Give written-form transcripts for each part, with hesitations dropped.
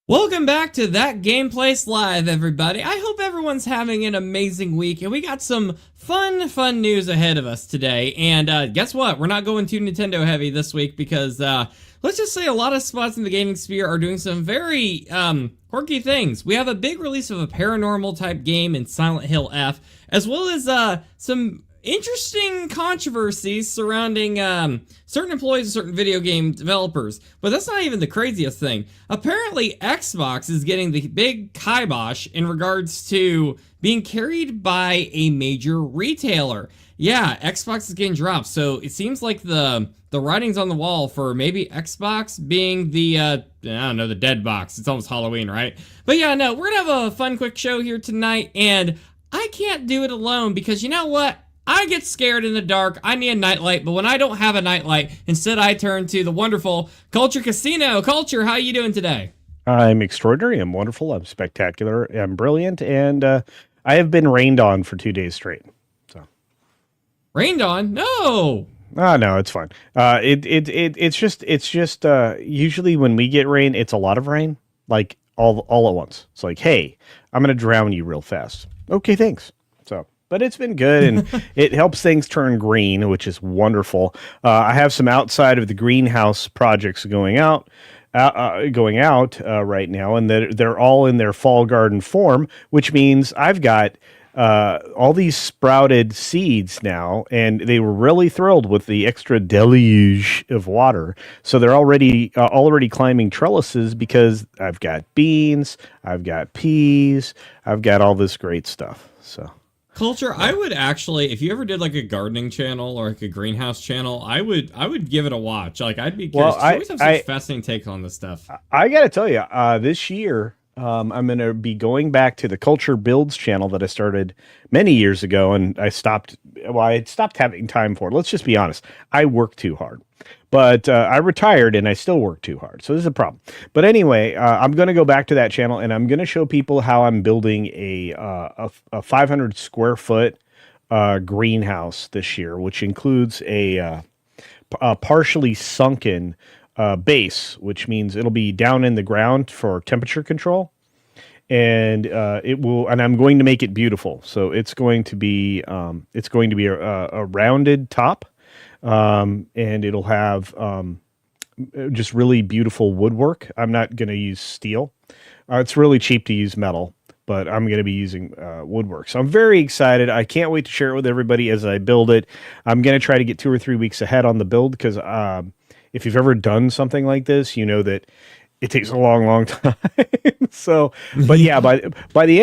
Welcome back to That Gameplays Live, everybody. I hope everyone's having an amazing week, and we got some fun news ahead of us today. And guess what? We're not going too Nintendo heavy this week because let's just say a lot of spots in the gaming sphere are doing some very quirky things. We have a big release of a paranormal type game in Silent Hill F, as well as some interesting controversies surrounding certain employees of certain video game developers. But that's not even the craziest thing. Apparently, Xbox is getting the big kibosh in regards to being carried by a major retailer. Yeah, Xbox is getting dropped, so it seems like the writing's on the wall for maybe Xbox being the, I don't know, the dead box. It's almost Halloween, right? But yeah, no, we're gonna have a fun, quick show here tonight, and I can't do it alone because you know what? I get scared in the dark. I need a nightlight, but when I don't have a nightlight, instead I turn to the wonderful Culture Casino. Culture, how you doing today? I'm extraordinary. I'm wonderful. I'm spectacular. I'm brilliant, and I have been rained on for 2 days straight. So Rained on? No. no, it's fine. It's just usually when we get rain, it's a lot of rain, like all at once. It's like, hey, I'm gonna drown you real fast. Okay, thanks. So. But it's been good, and it helps things turn green, which is wonderful. I have some outside of the greenhouse projects going out right now, and they're all in their fall garden form, which means I've got all these sprouted seeds now, and they were really thrilled with the extra deluge of water. So they're already climbing trellises because I've got beans, I've got peas, I've got all this great stuff. So. Culture, I would actually, if you ever did like a gardening channel or like a greenhouse channel, I would give it a watch. Like I'd be curious. You always have such fascinating takes on this stuff. I got to tell you, this year I'm going to be going back to the Culture Builds channel that I started many years ago, and I stopped having time for it. Let's just be honest. I work too hard. But I retired and I still work too hard. So this is a problem. But anyway, I'm going to go back to that channel and I'm going to show people how I'm building a 500 square foot greenhouse this year, which includes a partially sunken base, which means it'll be down in the ground for temperature control. And I'm going to make it beautiful. So it's going to be a rounded top. And it'll have just really beautiful woodwork. I'm not going to use steel. It's really cheap to use metal, but I'm going to be using woodwork. So I'm very excited. I can't wait to share it with everybody as I build it. I'm going to try to get 2 or 3 weeks ahead on the build because if you've ever done something like this, you know that it takes a long time. So, but yeah, by the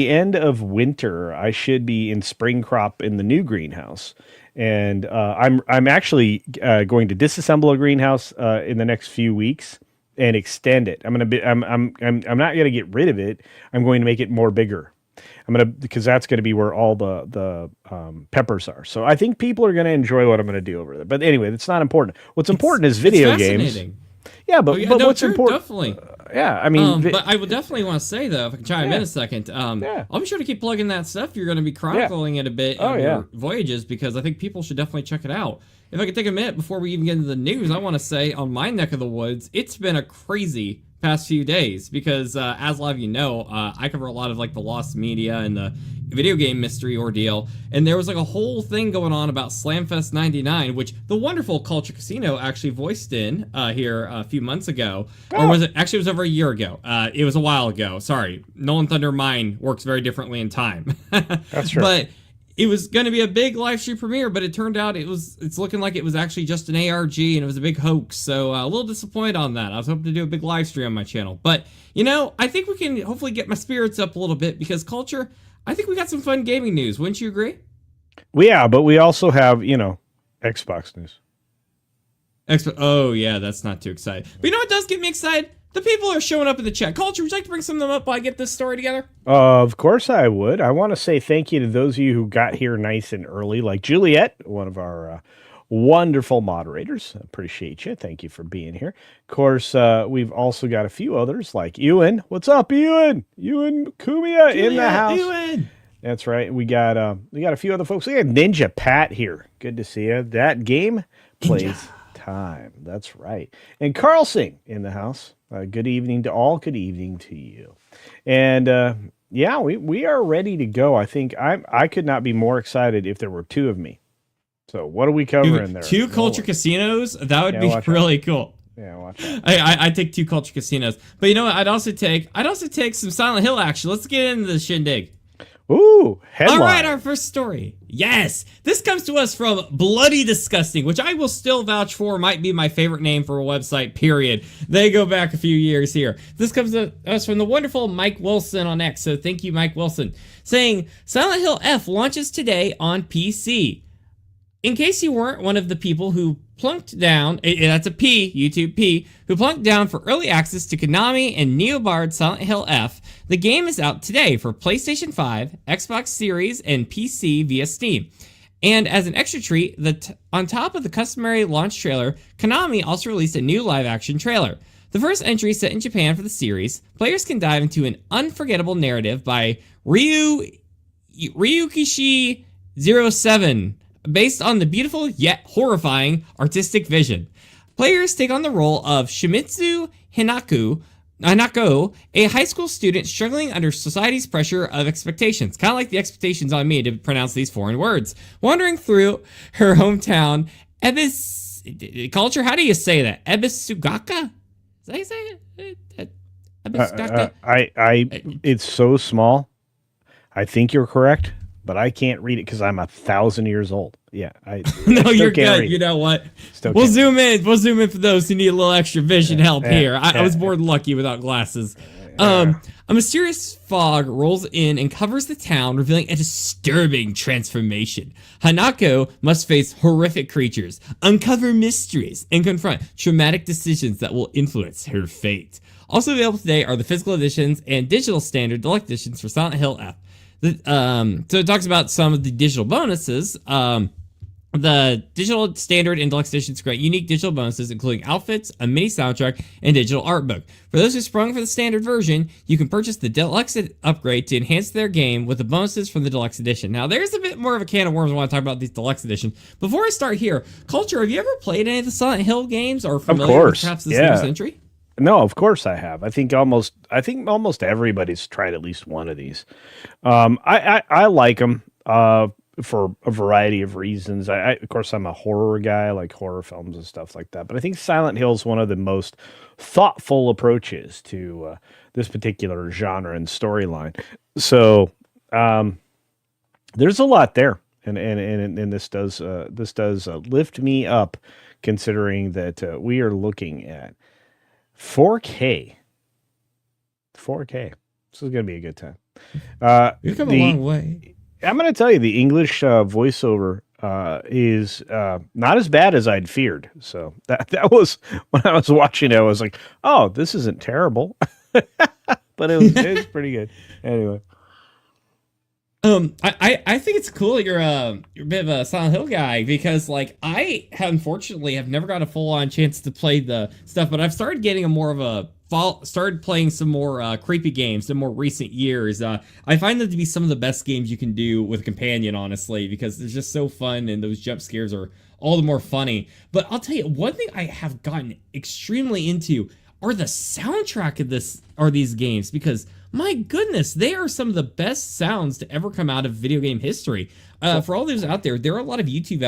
end of winter, I should be in spring crop in the new greenhouse. And I'm actually going to disassemble a greenhouse in the next few weeks and extend it. I'm not gonna get rid of it. I'm going to make it more bigger. Because that's gonna be where all the peppers are. So I think people are gonna enjoy what I'm gonna do over there. But anyway, that's not important. What's important is video games. Yeah, but what's important? Definitely. Yeah, I mean, but I would definitely want to say though, if I can chime in a second, I'll be sure to keep plugging that stuff. You're going to be chronicling it a bit in your voyages because I think people should definitely check it out. If I could take a minute before we even get into the news, I want to say on my neck of the woods, it's been a crazy past few days because as a lot of you know, I cover a lot of like the lost media and the video game mystery ordeal, and there was like a whole thing going on about Slamfest 99, which the wonderful Culture Casino actually voiced in here a few months ago. Or was it actually, it was over a year ago. It was a while ago. Sorry, Nolan Thunder Mine works very differently in time. That's true. But it was going to be a big live stream premiere, but it turned out it's looking like it was actually just an ARG and it was a big hoax. So a little disappointed on that. I was hoping to do a big live stream on my channel, but you know, I think we can hopefully get my spirits up a little bit because Culture, I think we got some fun gaming news. Wouldn't you agree? Yeah, but we also have, Xbox news. Oh yeah, that's not too exciting. But you know what does get me excited? The people are showing up in the chat. Culture, would you like to bring some of them up while I get this story together? Of course I would. I want to say thank you to those of you who got here nice and early, like Juliet, one of our wonderful moderators. Appreciate you. Thank you for being here. Of course, we've also got a few others like Ewan. What's up, Ewan? Ewan Kumia in the house. Ewan. That's right. We got a few other folks. We got Ninja Pat here. Good to see you. That game plays time. That's right. And Carl Singh in the house. Good evening to all. Good evening to you. And yeah, we are ready to go. I think I could not be more excited if there were two of me. So what are we covering there? Two culture casinos? That would be really cool. Yeah, watch out. I'd take two culture casinos. But you know what? I'd also take some Silent Hill action. Let's get into the shindig. Ooh, headline. All right, our first story. Yes, this comes to us from Bloody Disgusting, which I will still vouch for might be my favorite name for a website, period. They go back a few years here. This comes to us from the wonderful Mike Wilson on X, so thank you, Mike Wilson, saying, Silent Hill F launches today on PC. In case you weren't one of the people who plunked down, that's a P, YouTube P, who plunked down for early access to Konami and NeoBard Silent Hill F, the game is out today for PlayStation 5, Xbox Series, and PC via Steam. And as an extra treat, on top of the customary launch trailer, Konami also released a new live-action trailer. The first entry set in Japan for the series, players can dive into an unforgettable narrative by Ryukishi07, based on the beautiful yet horrifying artistic vision. Players take on the role of Shimizu Hanako, a high school student struggling under society's pressure of expectations, kind of like the expectations on me to pronounce these foreign words. Wandering through her hometown, culture, how do you say that? Ebisugaka? Is that how you say it? Ebisugaka? It's so small. I think you're correct, but I can't read it because I'm 1,000 years old. Yeah, no, you're good. You know what? We'll zoom in. We'll zoom in for those who need a little extra vision help here. I was born lucky without glasses. A mysterious fog rolls in and covers the town, revealing a disturbing transformation. Hanako must face horrific creatures, uncover mysteries, and confront traumatic decisions that will influence her fate. Also available today are the physical editions and digital standard deluxe editions for Silent Hill F. So it talks about some of the digital bonuses. The digital standard and deluxe editions grant unique digital bonuses, including outfits, a mini soundtrack, and digital art book. For those who sprung for the standard version, you can purchase the deluxe upgrade to enhance their game with the bonuses from the deluxe edition. Now, there's a bit more of a can of worms I want to talk about these deluxe editions. Before I start here, Culture, have you ever played any of the Silent Hill games or familiar with perhaps this newest entry? No, of course I have. I think almost everybody's tried at least one of these. I like them for a variety of reasons. Of course, I'm a horror guy. I like horror films and stuff like that. But I think Silent Hill is one of the most thoughtful approaches to this particular genre and storyline. So there's a lot there, and this does lift me up, considering that we are looking at 4K. 4K. This is going to be a good time. You've come a long way. I'm going to tell you, the English voiceover is not as bad as I'd feared. So that was, when I was watching it, I was like, oh, this isn't terrible. But it was pretty good. Anyway. I think it's cool that you're a bit of a Silent Hill guy, because like I unfortunately have never got a full on chance to play the stuff, but I've started getting started playing some more creepy games in more recent years. I find them to be some of the best games you can do with a companion, honestly, because they're just so fun and those jump scares are all the more funny. But I'll tell you, one thing I have gotten extremely into are the soundtrack of these games, because my goodness, they are some of the best sounds to ever come out of video game history. For all those out there, there are a lot of YouTube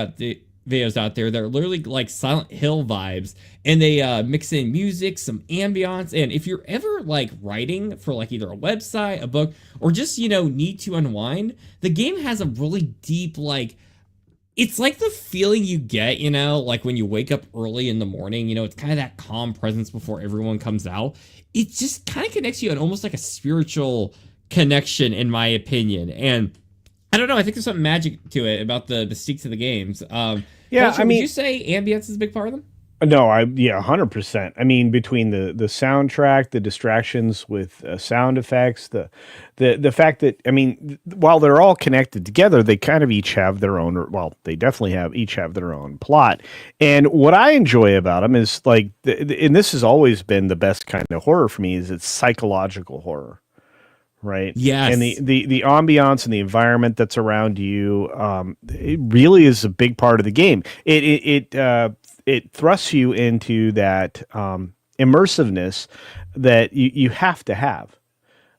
videos out there that are literally like Silent Hill vibes, and they mix in music, some ambiance. And if you're ever like writing for like either a website, a book, or just, need to unwind, the game has a really deep, like, it's like the feeling you get, like when you wake up early in the morning, it's kind of that calm presence before everyone comes out. It just kind of connects you in almost like a spiritual connection, in my opinion. And I don't know, I think there's something magic to it about the mystique of the games. Yeah, Culture, would you say ambience is a big part of them? No, 100%. I mean, between the soundtrack, the distractions with sound effects, the fact that, I mean, while they're all connected together, they kind of each have their own, they definitely each have their own plot. And what I enjoy about them is like, and this has always been the best kind of horror for me, is it's psychological horror. Right. Yes. And the ambiance and the environment that's around you, it really is a big part of the game. it thrusts you into that immersiveness that you have to have.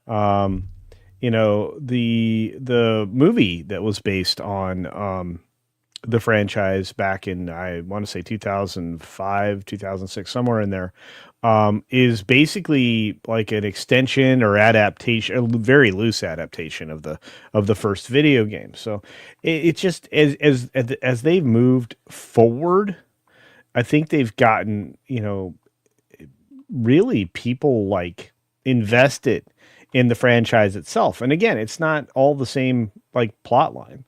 You know, the movie that was based on the franchise back in, I want to say 2005, 2006, somewhere in there, is basically like an extension or adaptation, a very loose adaptation of the first video game. So it's just as they've moved forward, I think they've gotten, you know, really people like invested in the franchise itself. And again, it's not all the same like plot line.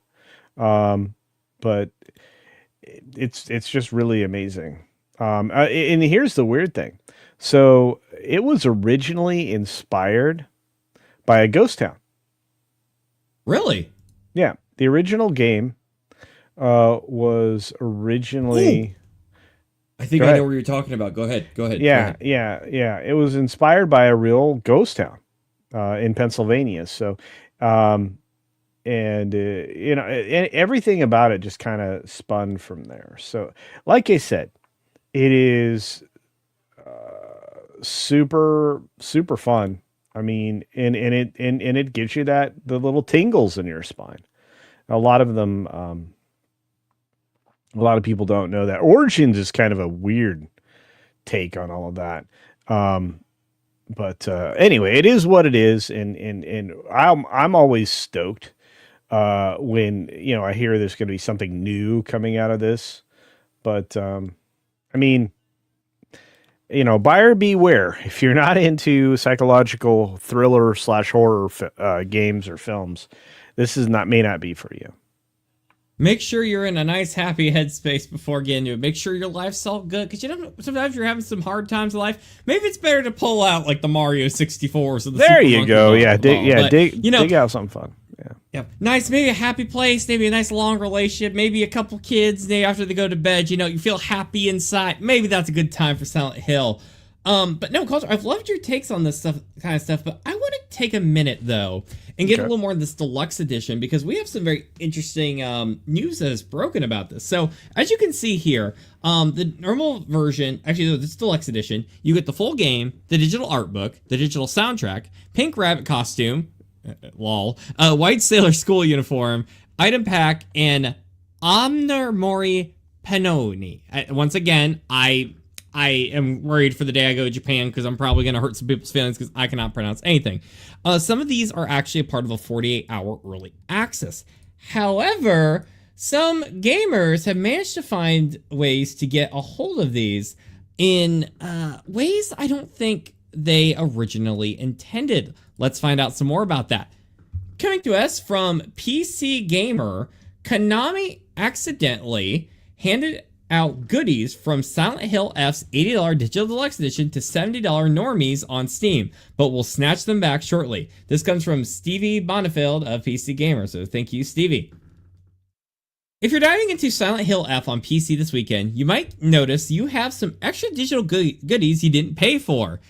But it's just really amazing. And here's the weird thing. So it was originally inspired by a ghost town. Really? Yeah. The original game was originally... I think I know what you're talking about. Go ahead. Yeah. It was inspired by a real ghost town in Pennsylvania. So... and you know, everything about it just kind of spun from there. So, like I said, it is super fun. I mean, and it gives you the little tingles in your spine. A lot of them, a lot of people don't know that. Origins is kind of a weird take on all of that. But anyway, it is what it is, and I'm always stoked when, you know, I hear there's going to be something new coming out of this. But I mean, you know, buyer beware. If you're not into psychological thriller / horror games or films, this may not be for you. Make sure you're in a nice, happy headspace before getting to it. Make sure your life's all good, because you know sometimes you're having some hard times in life. Maybe it's better to pull out like the Mario 64s. Or the there Super you Monkey go. Ball. Yeah, dig out something fun. Yeah, nice. Maybe a happy place. Maybe a nice long relationship. Maybe a couple kids. They after they go to bed, you know, you feel happy inside. Maybe that's a good time for Silent Hill. But no, Culture, I've loved your takes on this kind of stuff. But I want to take a minute though and get a little more in this deluxe edition, because we have some very interesting news that is broken about this. So as you can see here, the normal version, actually this deluxe edition, you get the full game, the digital art book, the digital soundtrack, pink rabbit costume, lol, white sailor school uniform, item pack, and Omnimori Panoni. Once again, I am worried for the day I go to Japan, because I'm probably going to hurt some people's feelings because I cannot pronounce anything. Some of these are actually a part of a 48-hour early access. However, some gamers have managed to find ways to get a hold of these in ways I don't think they originally intended. Let's find out some more about that. Coming to us from PC Gamer, Konami accidentally handed out goodies from Silent Hill F's $80 Digital Deluxe Edition to $70 normies on Steam, but we'll snatch them back shortly. This comes from Stevie Bonnefield of PC Gamer, so thank you, Stevie. If you're diving into Silent Hill F on PC this weekend, you might notice you have some extra digital goodies you didn't pay for.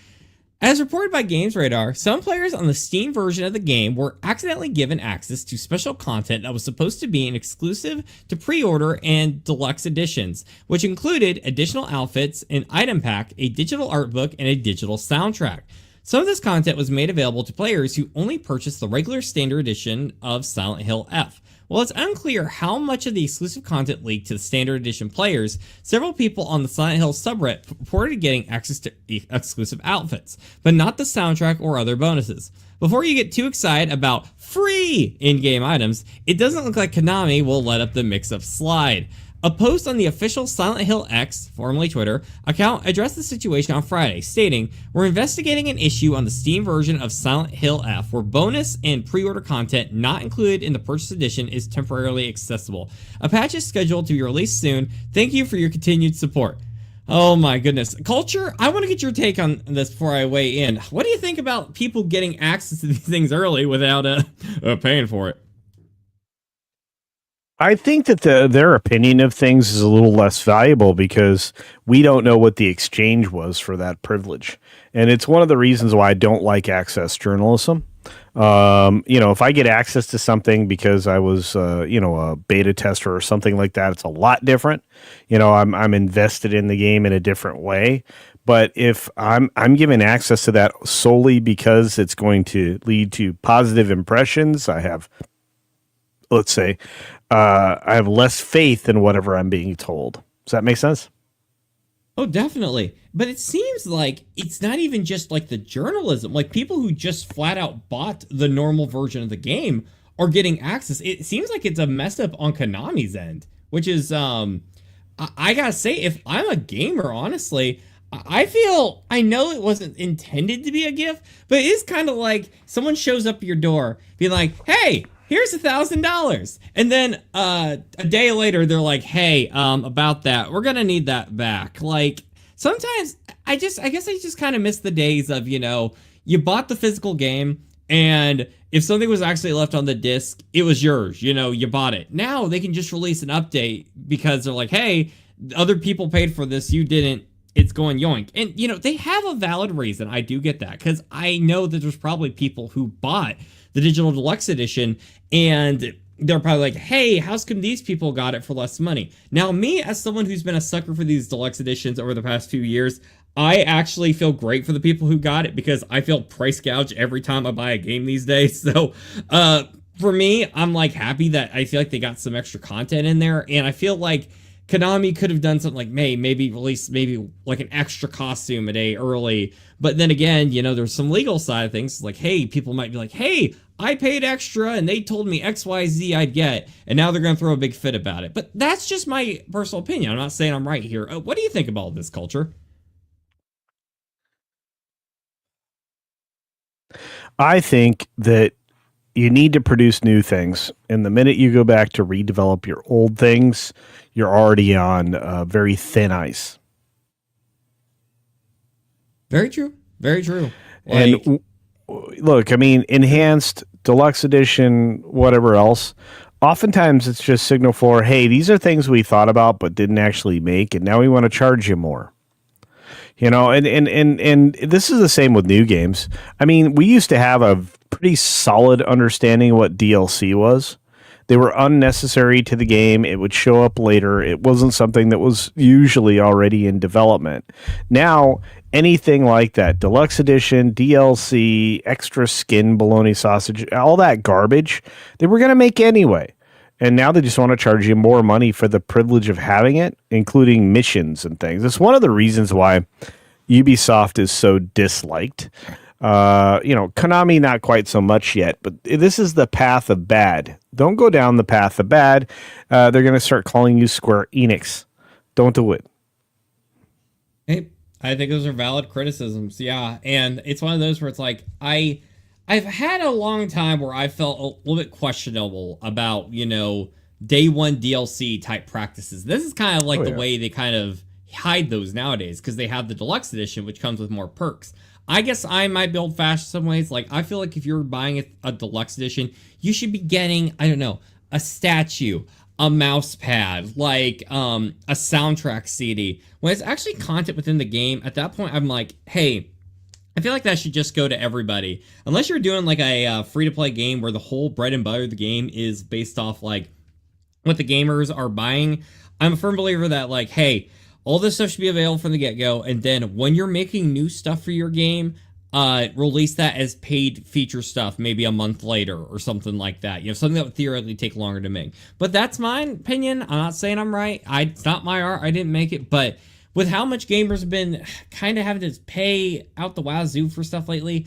As reported by Games Radar, some players on the Steam version of the game were accidentally given access to special content that was supposed to be an exclusive to pre-order and deluxe editions, which included additional outfits, an item pack, a digital art book, and a digital soundtrack. Some of this content was made available to players who only purchased the regular standard edition of Silent Hill F. While it's unclear how much of the exclusive content leaked to the standard edition players, several people on the Silent Hill subreddit reported getting access to exclusive outfits, but not the soundtrack or other bonuses. Before you get too excited about free in-game items, it doesn't look like Konami will let up the mix-up slide. A post on the official Silent Hill X, formerly Twitter, account addressed the situation on Friday, stating, "We're investigating an issue on the Steam version of Silent Hill F where bonus and pre-order content not included in the purchase edition is temporarily accessible. A patch is scheduled to be released soon. Thank you for your continued support." Oh my goodness. Culture, I want to get your take on this before I weigh in. What do you think about people getting access to these things early without paying for it? I think that their opinion of things is a little less valuable because we don't know what the exchange was for that privilege. And it's one of the reasons why I don't like access journalism. If I get access to something because I was, a beta tester or something like that, it's a lot different. I'm invested in the game in a different way. But if I'm given access to that solely because it's going to lead to positive impressions, let's say, I have less faith in whatever I'm being told. Does that make sense? Oh, definitely. But it seems like it's not even just like the journalism. Like people who just flat out bought the normal version of the game are getting access. It seems like it's a mess up on Konami's end, which is, I gotta say, if I'm a gamer, honestly, I know it wasn't intended to be a gift, but it is kind of like someone shows up at your door, being like, "Hey, here's $1,000," and then a day later they're like, "Hey, about that, we're gonna need that back." Like sometimes I guess I just kind of miss the days of you bought the physical game, and if something was actually left on the disc, it was yours. You bought it. Now they can just release an update because they're like, "Hey, other people paid for this, you didn't." It's going yoink. And, they have a valid reason. I do get that because I know that there's probably people who bought the digital deluxe edition and they're probably like, "Hey, how's come these people got it for less money?" Now, me, as someone who's been a sucker for these deluxe editions over the past few years, I actually feel great for the people who got it because I feel price gouged every time I buy a game these days. So, for me, I'm like happy that I feel like they got some extra content in there. And I feel like Konami could have done something like maybe release like an extra costume a day early. But then again, there's some legal side of things. Like, hey, people might be like, "Hey, I paid extra and they told me XYZ I'd get." And now they're going to throw a big fit about it. But that's just my personal opinion. I'm not saying I'm right here. What do you think about all this, Culture? I think that you need to produce new things. And the minute you go back to redevelop your old things, you're already on very thin ice. Very true. Very true. And look, I mean, enhanced, deluxe edition, whatever else, oftentimes it's just signal for, hey, these are things we thought about but didn't actually make, and now we want to charge you more. And this is the same with new games. I mean, we used to have a pretty solid understanding of what DLC was. They were unnecessary to the game. It would show up later. It wasn't something that was usually already in development. Now, anything like that, deluxe edition, DLC, extra skin, bologna sausage, all that garbage, they were going to make anyway. And now they just want to charge you more money for the privilege of having it, including missions and things. It's one of the reasons why Ubisoft is so disliked. Konami, not quite so much yet, but this is the path of bad. Don't go down the path of bad. They're going to start calling you Square Enix. Don't do it. Hey, I think those are valid criticisms. Yeah. And it's one of those where it's like, I've had a long time where I felt a little bit questionable about, day one DLC type practices. This is kind of like the way they kind of hide those nowadays because they have the deluxe edition, which comes with more perks. I guess I might be old-fashioned some ways. Like, I feel like if you're buying a deluxe edition, you should be getting, I don't know, a statue, a mouse pad, like a soundtrack CD. When it's actually content within the game, at that point, I'm like, hey, I feel like that should just go to everybody. Unless you're doing like a free-to-play game where the whole bread and butter of the game is based off like what the gamers are buying. I'm a firm believer that like, hey, all this stuff should be available from the get-go, and then when you're making new stuff for your game, release that as paid feature stuff maybe a month later or something like that. Something that would theoretically take longer to make. But that's my opinion. I'm not saying I'm right. It's not my art. I didn't make it. But with how much gamers have been kind of having to pay out the wazoo for stuff lately,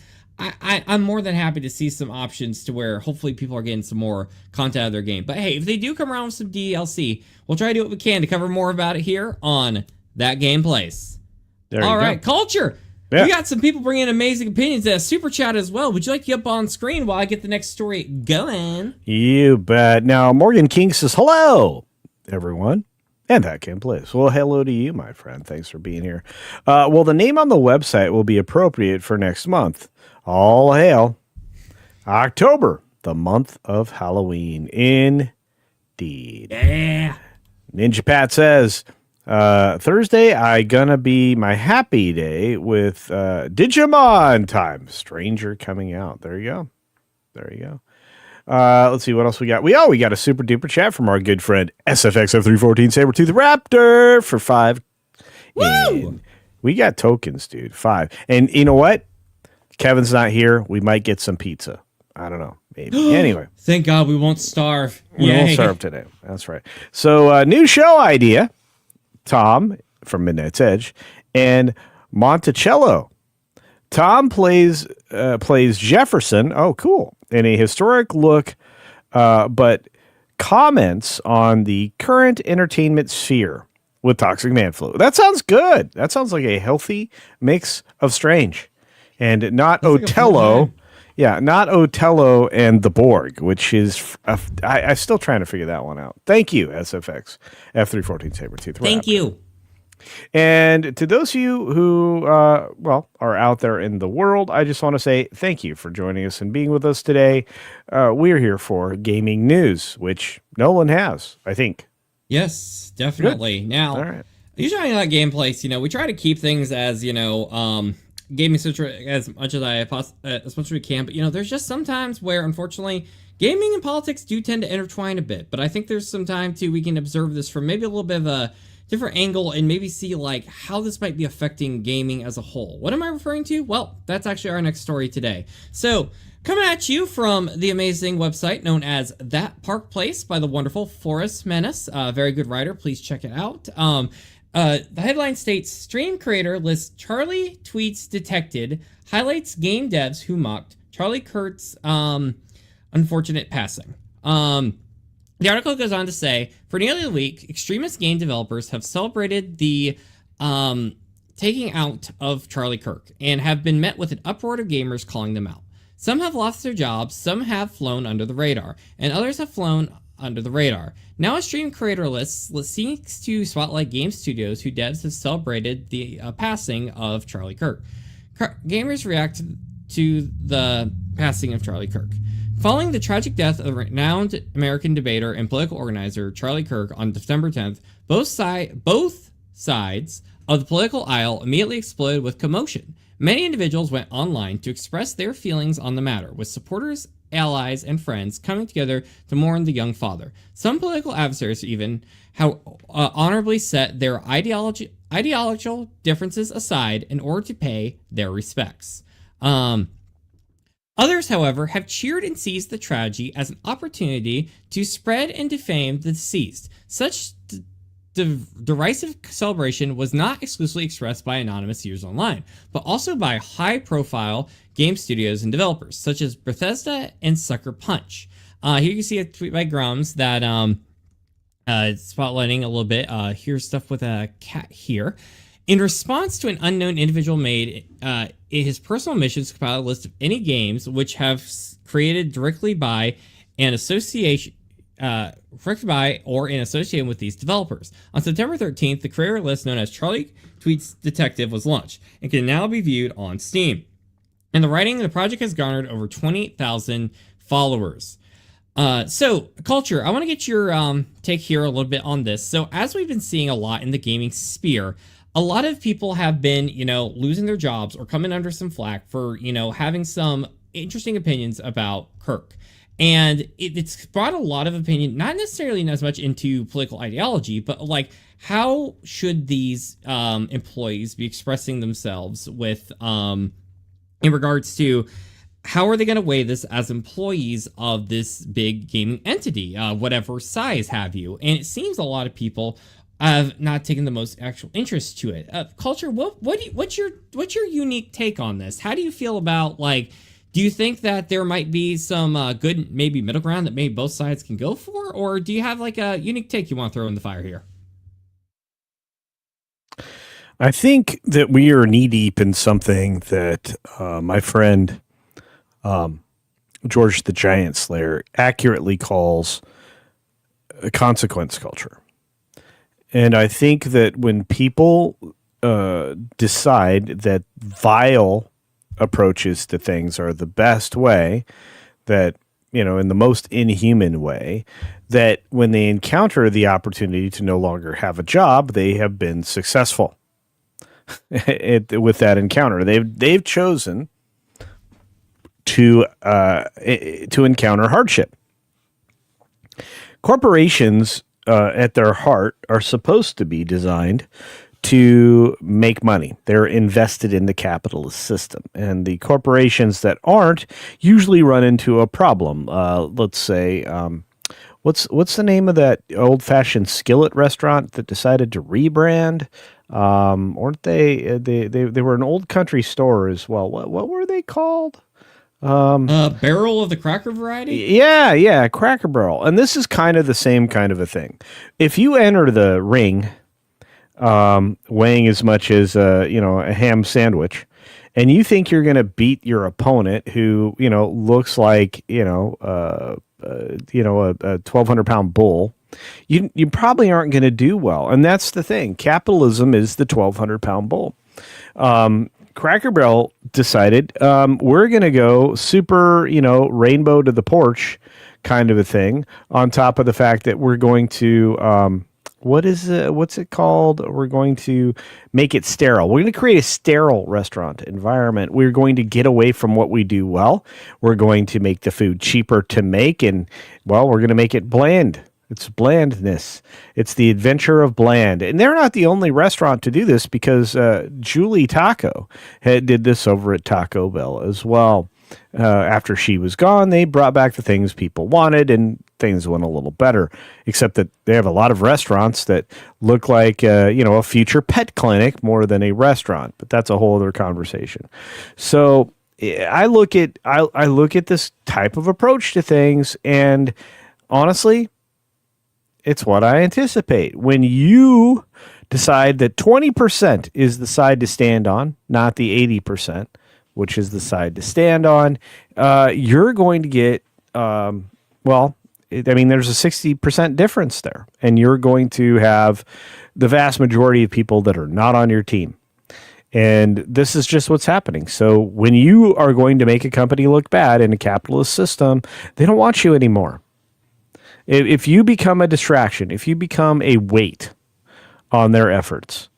I'm more than happy to see some options to where hopefully people are getting some more content out of their game. But hey, if they do come around with some DLC, we'll try to do what we can to cover more about it here on That Game Place. All right, Culture. Yeah. We got some people bringing in amazing opinions at a super chat as well. Would you like to get up on screen while I get the next story going? You bet. Now, Morgan King says, hello, everyone. And That Game Place. Well, hello to you, my friend. Thanks for being here. Well, the name on the website will be appropriate for next month. All hail October, the month of Halloween. Indeed. Yeah. Ninja Pat says, Thursday, I gonna be my happy day with Digimon time. Stranger coming out. There you go. There you go. Let's see what else we got. We got a super duper chat from our good friend SFXF314 Sabertooth Raptor for 5. Woo! And we got tokens, dude. 5. And you know what? Kevin's not here. We might get some pizza. I don't know. Maybe. Anyway. Thank God we won't starve. We won't starve today. That's right. So, new show idea. Tom from Midnight's Edge and Monticello. Tom plays Jefferson. Oh, cool. In a historic look, but comments on the current entertainment sphere with Toxic Man Flu. That sounds good. That sounds like a healthy mix of strange. And not Otello. Yeah, not Otello and the Borg, which is... I'm still trying to figure that one out. Thank you, SFX. F314 Sabertooth. Thank you. And to those of you who, are out there in the world, I just want to say thank you for joining us and being with us today. We're here for gaming news, which Nolan has, I think. Yes, definitely. Good. Now, all right. Usually on gameplays, we try to keep things as, gaming centric as much as we can. But, there's just some times where, unfortunately, gaming and politics do tend to intertwine a bit. But I think there's some time, too, we can observe this from maybe a little bit of a different angle and maybe see how this might be affecting gaming as a whole. What am I referring to? Well, that's actually our next story today. So, coming at you from the amazing website known as That Park Place by the wonderful Forrest Menace, very good writer. Please check it out. The headline states, stream creator lists Charlie tweets detected, highlights game devs who mocked Charlie Kirk's unfortunate passing. The article goes on to say, for nearly a week, extremist game developers have celebrated the taking out of Charlie Kirk and have been met with an uproar of gamers calling them out. Some have lost their jobs, some have flown under the radar, and others have flown under the radar. Now a stream creator list seeks to spotlight game studios whose devs have celebrated the passing of Charlie Kirk. Gamers react to the passing of Charlie Kirk. Following the tragic death of renowned American debater and political organizer Charlie Kirk on December 10th, both sides of the political aisle immediately exploded with commotion. Many individuals went online to express their feelings on the matter, with supporters, allies, and friends coming together to mourn the young father. Some political adversaries even honorably set their ideological differences aside in order to pay their respects. Others, however, have cheered and seized the tragedy as an opportunity to spread and defame the deceased. Such derisive celebration was not exclusively expressed by anonymous users online, but also by high-profile game studios and developers, such as Bethesda and Sucker Punch. Here you can see a tweet by Grums that spotlighting a little bit. Here's stuff with a cat here. In response to an unknown individual made his personal mission to compile a list of any games which have created directly by an association, or in association with these developers. On September 13th, the creator list known as Charlie Tweets Detective was launched and can now be viewed on Steam. In the writing, the project has garnered over 28,000 followers. So, Culture, I want to get your take here a little bit on this. So, as we've been seeing a lot in the gaming sphere, a lot of people have been, losing their jobs or coming under some flack for, having some interesting opinions about Kirk. And it's brought a lot of opinion, not necessarily as much into political ideology, but how should these employees be expressing themselves with, in regards to how are they going to weigh this as employees of this big gaming entity, whatever size have you? And it seems a lot of people have not taken the most actual interest to it. Culture, what's your unique take on this? How do you feel about, do you think that there might be some good, maybe middle ground that maybe both sides can go for? Or do you have a unique take you want to throw in the fire here? I think that we are knee deep in something that my friend George the Giant Slayer accurately calls a consequence culture. And I think that when people decide that vile approaches to things are the best way, that, in the most inhuman way, that when they encounter the opportunity to no longer have a job, they have been successful with that encounter. They've chosen to encounter hardship. Corporations, at their heart, are supposed to be designed to make money. They're invested in the capitalist system, and the corporations that aren't usually run into a problem. Let's say, what's the name of that old-fashioned skillet restaurant that decided to rebrand? Weren't they? They were an old country store as well. What were they called? Barrel of the Cracker variety? Yeah, Cracker Barrel. And this is kind of the same kind of a thing. If you enter the ring, weighing as much as a ham sandwich, and you think you're going to beat your opponent, who looks like a 1,200-pound bull, you probably aren't going to do well. And that's the thing. Capitalism is the 1,200-pound bull. Cracker Barrel decided we're going to go super, rainbow to the porch kind of a thing, on top of the fact that we're going to, what's it called? We're going to make it sterile. We're going to create a sterile restaurant environment. We're going to get away from what we do well. We're going to make the food cheaper to make, and, well, we're going to make it bland. It's blandness. It's the adventure of bland. And they're not the only restaurant to do this, because Julie Taco did this over at Taco Bell as well. After she was gone, they brought back the things people wanted, and things went a little better, except that they have a lot of restaurants that look like a future pet clinic more than a restaurant. But that's a whole other conversation. So I look at this type of approach to things, and honestly, it's what I anticipate. When you decide that 20% is the side to stand on, not the 80%, which is the side to stand on, you're going to get, there's a 60% difference there. And you're going to have the vast majority of people that are not on your team. And this is just what's happening. So when you are going to make a company look bad in a capitalist system, they don't want you anymore. If you become a distraction, if you become a weight on their efforts,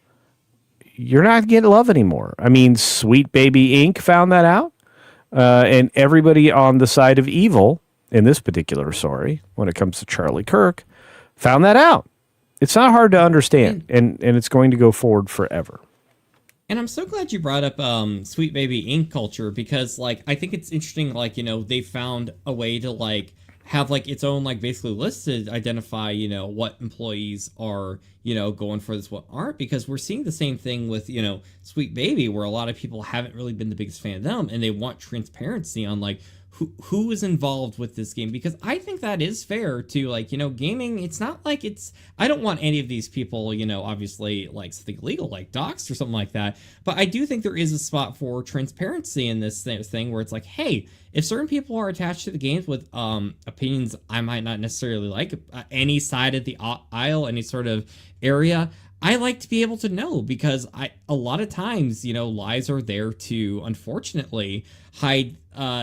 you're not getting love anymore. I mean, Sweet Baby Inc. found that out. And everybody on the side of evil, in this particular story, when it comes to Charlie Kirk, found that out. It's not hard to understand, and it's going to go forward forever. And I'm so glad you brought up Sweet Baby Inc. culture, because, I think it's interesting, they found a way to, have its own basically list to identify what employees are going for this, what aren't, because we're seeing the same thing with Sweet Baby, where a lot of people haven't really been the biggest fan of them, and they want transparency on who is involved with this game, because I think that is fair to gaming. It's not I don't want any of these people obviously something illegal like doxed or something like that, but I do think there is a spot for transparency in this thing where it's hey, if certain people are attached to the games with opinions I might not necessarily like, any side of the aisle, any sort of area, I like to be able to know, because a lot of times, lies are there to, unfortunately, hide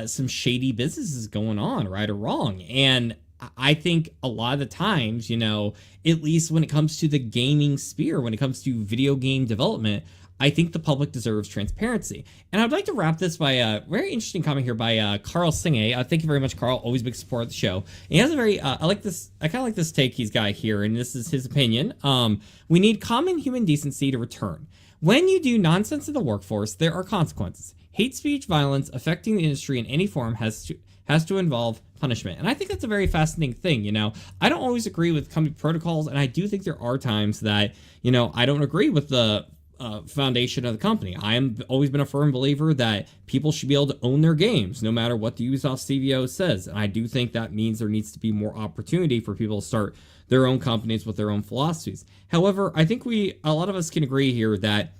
some shady businesses going on, right or wrong. And I think a lot of the times, at least when it comes to the gaming sphere, when it comes to video game development, I think the public deserves transparency. And I'd like to wrap this by a very interesting comment here by Carl Singe. Thank you very much, Carl. Always big support of the show. And he has a very, I kind of like this take he's got here, and this is his opinion. We need common human decency to return. When you do nonsense in the workforce, there are consequences. Hate speech, violence affecting the industry in any form has to involve punishment. And I think that's a very fascinating thing. I don't always agree with company protocols, and I do think there are times that, I don't agree with the foundation of the company. I am always been a firm believer that people should be able to own their games, no matter what the Ubisoft CVO says. And I do think that means there needs to be more opportunity for people to start their own companies with their own philosophies. However, I think a lot of us can agree here that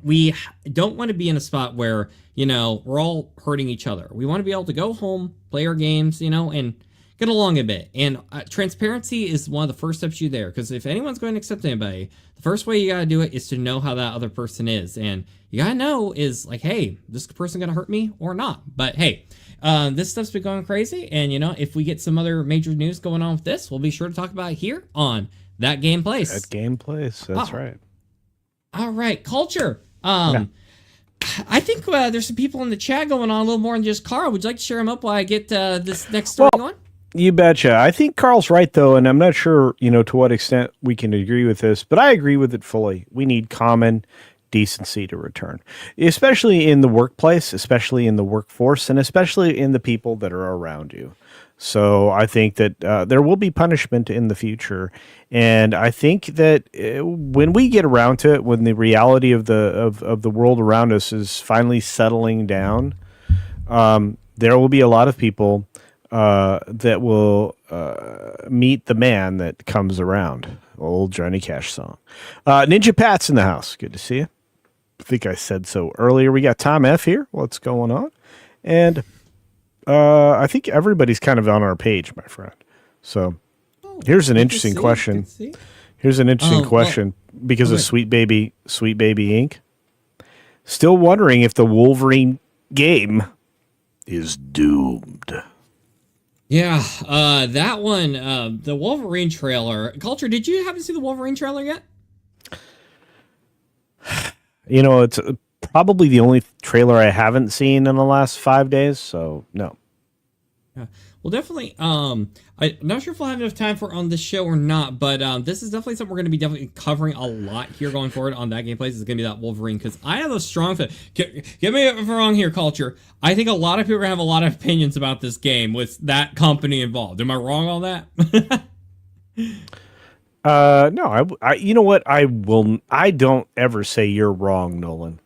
we don't want to be in a spot where, we're all hurting each other. We want to be able to go home, play our games, and get along a bit. And transparency is one of the first steps you there, because if anyone's going to accept anybody, the first way you got to do it is to know how that other person is. And you got to know is hey, this person going to hurt me or not? But hey, this stuff's been going crazy. And, if we get some other major news going on with this, we'll be sure to talk about it here on That Game Place. That Game Place. That's right. All right. Culture. Yeah. I think there's some people in the chat going on a little more than just Carl. Would you like to share them up while I get this next story going? You betcha. I think Carl's right, though, and I'm not sure, to what extent we can agree with this, but I agree with it fully. We need common decency to return, especially in the workplace, especially in the workforce, and especially in the people that are around you. So I think that there will be punishment in the future, and I think that when we get around to it, when the reality of the world around us is finally settling down, there will be a lot of people that will meet the man that comes around. Old Johnny Cash song. Ninja Pat's in the house. Good to see you. I think I said so earlier. We got Tom F here. What's going on? And I think everybody's kind of on our page, my friend. So here's an interesting question. Here's an interesting question because of Sweet Baby Inc. Still wondering if the Wolverine game is doomed. Yeah, that one, the Wolverine trailer. Culture, did you happen to see the Wolverine trailer yet? It's probably the only trailer I haven't seen in the last 5 days, so no. Yeah. Well, definitely. I'm not sure if we'll have enough time for it on this show or not, but this is definitely something we're going to be definitely covering a lot here going forward on That Gameplays. Is going to be that Wolverine, because I have a strong get me if I'm wrong here, Culture. I think a lot of people are going to have a lot of opinions about this game with that company involved. Am I wrong on that? No. I you know what? I don't ever say you're wrong, Nolan.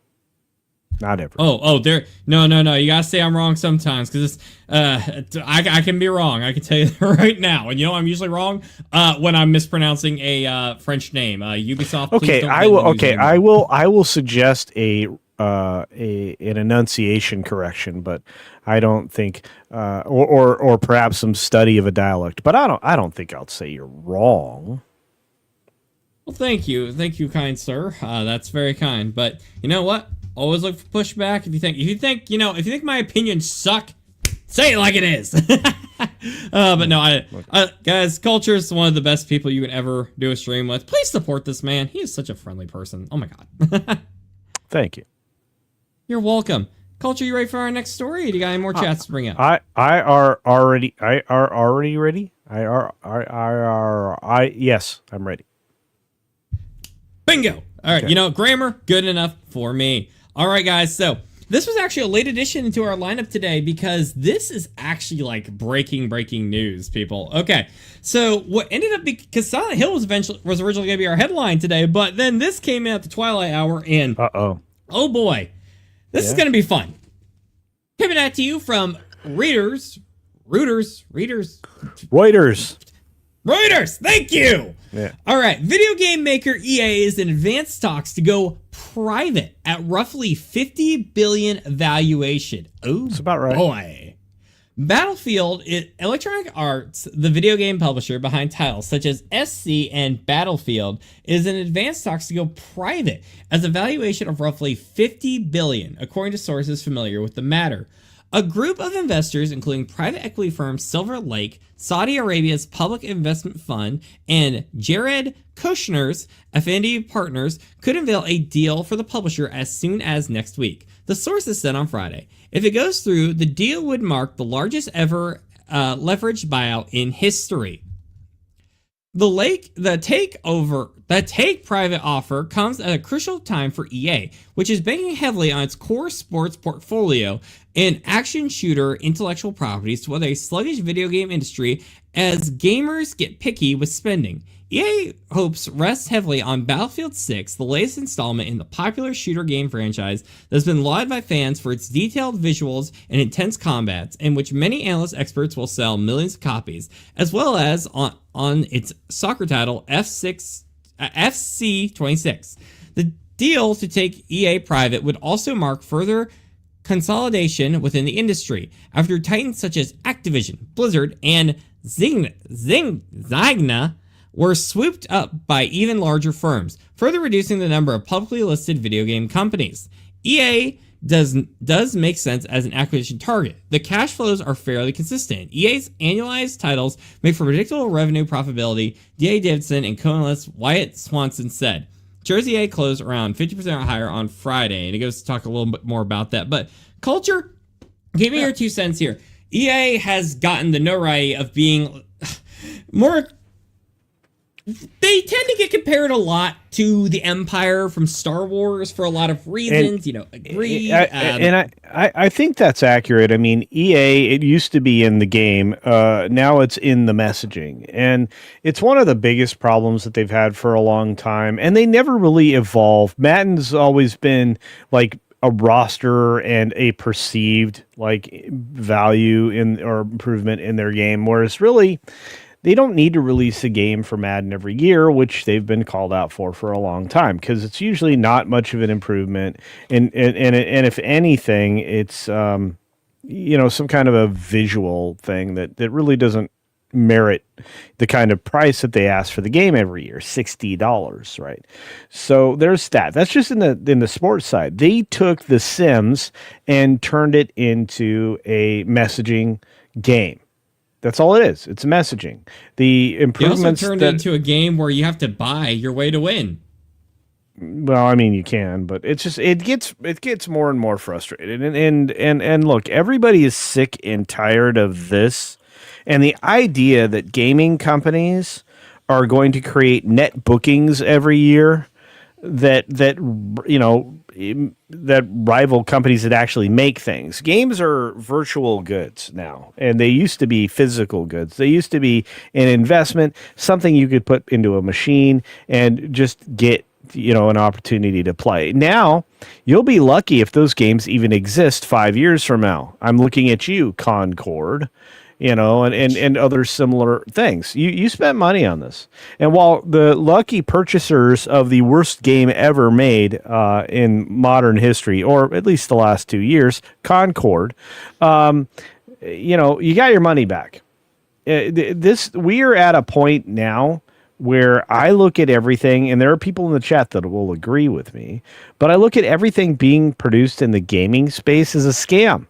Not ever. There. No. You gotta say I'm wrong sometimes, because I can be wrong. I can tell you that right now. And I'm usually wrong when I'm mispronouncing a French name. Ubisoft. Okay, I will suggest an enunciation correction, but I don't think, or perhaps some study of a dialect. But I don't think I'll say you're wrong. Well, thank you, kind sir. That's very kind. But you know what? Always look for pushback. If you think my opinions suck, say it like it is. But no, guys, Culture is one of the best people you can ever do a stream with. Please support this man. He is such a friendly person. Oh my god. Thank you. You're welcome. Culture, you ready for our next story? Or do you got any more chats to bring up? I are already ready. Yes, I'm ready. Bingo. All right. Okay. Grammar, good enough for me. All right, guys. So this was actually a late addition into our lineup today, because this is actually like breaking news, people. Okay. So what ended up because Silent Hill was originally going to be our headline today, but then this came in at the twilight hour, and oh boy, this is going to be fun. Coming at to you from Reuters. Thank you. Yeah. All right. Video game maker EA is in advanced talks to go private at roughly $50 billion valuation. Oh, that's about right. Boy. Battlefield, Electronic Arts, the video game publisher behind titles such as SC and Battlefield, is in advanced talks to go private as a valuation of roughly $50 billion, according to sources familiar with the matter. A group of investors, including private equity firm Silver Lake, Saudi Arabia's Public Investment Fund, and Jared Kushner's Affinity Partners, could unveil a deal for the publisher as soon as next week. The sources said on Friday, if it goes through, the deal would mark the largest ever leveraged buyout in history. The take private offer comes at a crucial time for EA, which is banking heavily on its core sports portfolio and action shooter intellectual properties to weather a sluggish video game industry as gamers get picky with spending. EA hopes rests heavily on Battlefield 6, the latest installment in the popular shooter game franchise that has been lauded by fans for its detailed visuals and intense combats, and which many analyst experts will sell millions of copies, as well as on its soccer title FC26. The deal to take EA private would also mark further consolidation within the industry, after titans such as Activision, Blizzard, and Zynga were swooped up by even larger firms, further reducing the number of publicly listed video game companies. EA does make sense as an acquisition target. The cash flows are fairly consistent. EA's annualized titles make for predictable revenue profitability, D.A. Davidson and co-analyst Wyatt Swanson said. Jersey A closed around 50% higher on Friday, and it goes to talk a little bit more about that. But Culture, give me your 2 cents here. EA has gotten the notoriety of being more... They tend to get compared a lot to the Empire from Star Wars for a lot of reasons, agree. I think that's accurate. I mean, EA, it used to be in the game. Now it's in the messaging. And it's one of the biggest problems that they've had for a long time. And they never really evolved. Madden's always been like a roster and a perceived like value in or improvement in their game, whereas really they don't need to release a game for Madden every year, which they've been called out for a long time, because it's usually not much of an improvement. And if anything, it's some kind of a visual thing that really doesn't merit the kind of price that they ask for the game every year, $60, right? So there's that. That's just in the sports side. They took The Sims and turned it into a messaging game. That's all it is. It's messaging. The improvements. You also turned it into a game where you have to buy your way to win. Well, I mean, you can, but it's just it gets more and more frustrated. And look, everybody is sick and tired of this, and the idea that gaming companies are going to create net bookings every year that rival companies that actually make things. Games are virtual goods now, and they used to be physical goods. They used to be an investment, something you could put into a machine and just get an opportunity to play. Now, you'll be lucky if those games even exist 5 years from now. I'm looking at you, Concord. And other similar things. You spent money on this. And while the lucky purchasers of the worst game ever made in modern history, or at least the last 2 years, Concord, you got your money back. We are at a point now where I look at everything, and there are people in the chat that will agree with me, but I look at everything being produced in the gaming space as a scam.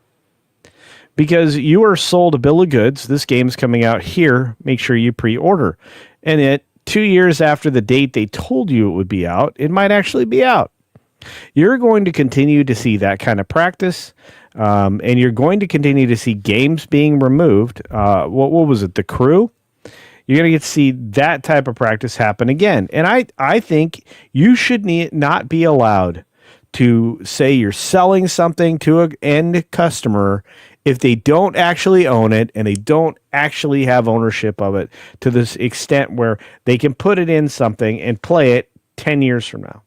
Because you are sold a bill of goods. This game's coming out here. Make sure you pre-order. And 2 years after the date they told you it would be out, it might actually be out. You're going to continue to see that kind of practice. And you're going to continue to see games being removed. What was it? The Crew? You're going to get to see that type of practice happen again. And I think you should not be allowed to say you're selling something to an end customer if they don't actually own it and they don't actually have ownership of it to this extent where they can put it in something and play it 10 years from now.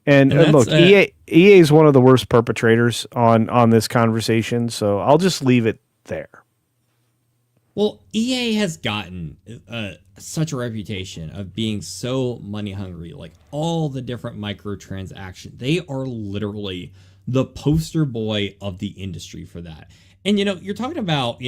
And look, EA is one of the worst perpetrators on this conversation, so I'll just leave it there. Well, EA has gotten such a reputation of being so money hungry, like all the different microtransactions. They are literally the poster boy of the industry for that. And, you're talking about,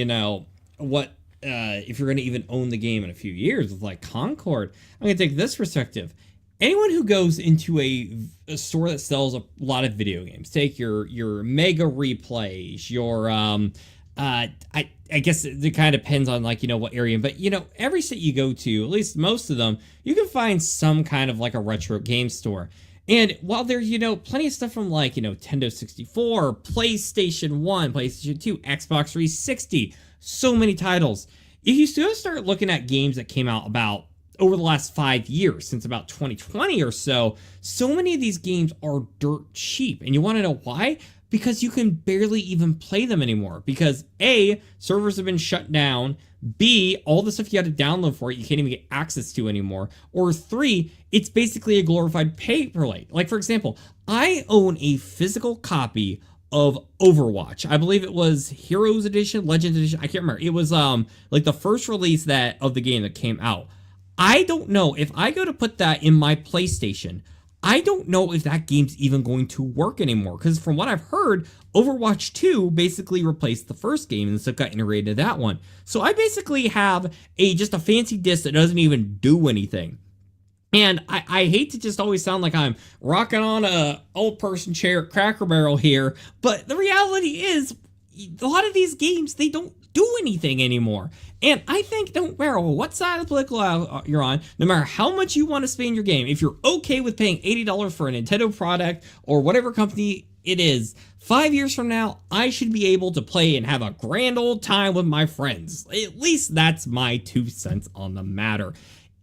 what, if you're going to even own the game in a few years with like Concord, I'm going to take this perspective. Anyone who goes into a store that sells a lot of video games, take your Mega Replays, your, I guess it kind of depends on what area, but every state you go to, at least most of them, you can find some kind of like a retro game store. And while there's, plenty of stuff from Nintendo 64, PlayStation 1, PlayStation 2, Xbox 360, so many titles. If you still start looking at games that came out about over the last 5 years, since about 2020 or so many of these games are dirt cheap. And you want to know why? Because you can barely even play them anymore. Because A, servers have been shut down. B, all the stuff you had to download for it, you can't even get access to anymore. Or 3, it's basically a glorified paperweight. Like, for example, I own a physical copy of Overwatch. I believe it was Heroes Edition, Legends Edition. I can't remember. It was like the first release of the game that came out. I don't know if I go to put that in my PlayStation, I don't know if that game's even going to work anymore, because from what I've heard, Overwatch 2 basically replaced the first game and stuff got integrated into that one. So I basically have just a fancy disc that doesn't even do anything. And I hate to just always sound like I'm rocking on a old person chair at Cracker Barrel here, but the reality is, a lot of these games, they don't do anything anymore. And I think no matter what side of the political aisle you're on, no matter how much you want to spend your game, if you're okay with paying $80 for a Nintendo product or whatever company it is, 5 years from now, I should be able to play and have a grand old time with my friends. At least that's my 2 cents on the matter.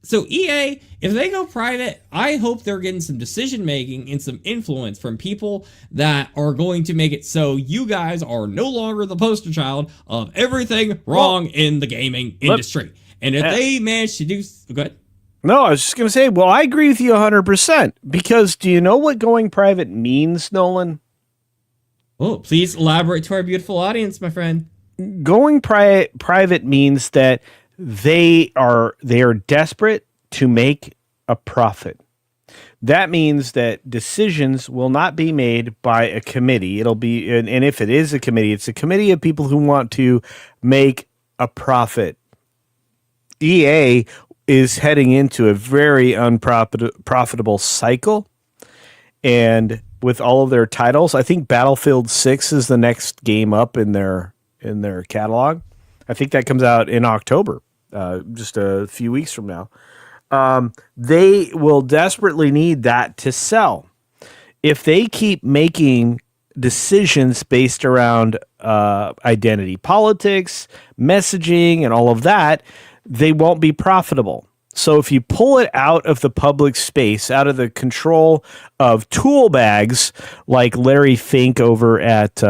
So EA, if they go private, I hope they're getting some decision making and some influence from people that are going to make it so you guys are no longer the poster child of everything wrong in the gaming industry. And if they manage to do... Go ahead. No, I was just going to say, well, I agree with you 100%. Because do you know what going private means, Nolan? Oh, please elaborate to our beautiful audience, my friend. Going private means that they are desperate to make a profit. That means that decisions will not be made by a committee. It'll be, and if it is a committee, it's a committee of people who want to make a profit. EA is heading into a very unprofitable cycle, and with all of their titles, I think Battlefield 6 is the next game up in their catalog. I think that comes out in October, just a few weeks from now. They will desperately need that to sell. If they keep making decisions based around identity politics, messaging, and all of that, they won't be profitable. So if you pull it out of the public space, out of the control of tool bags like Larry Fink over at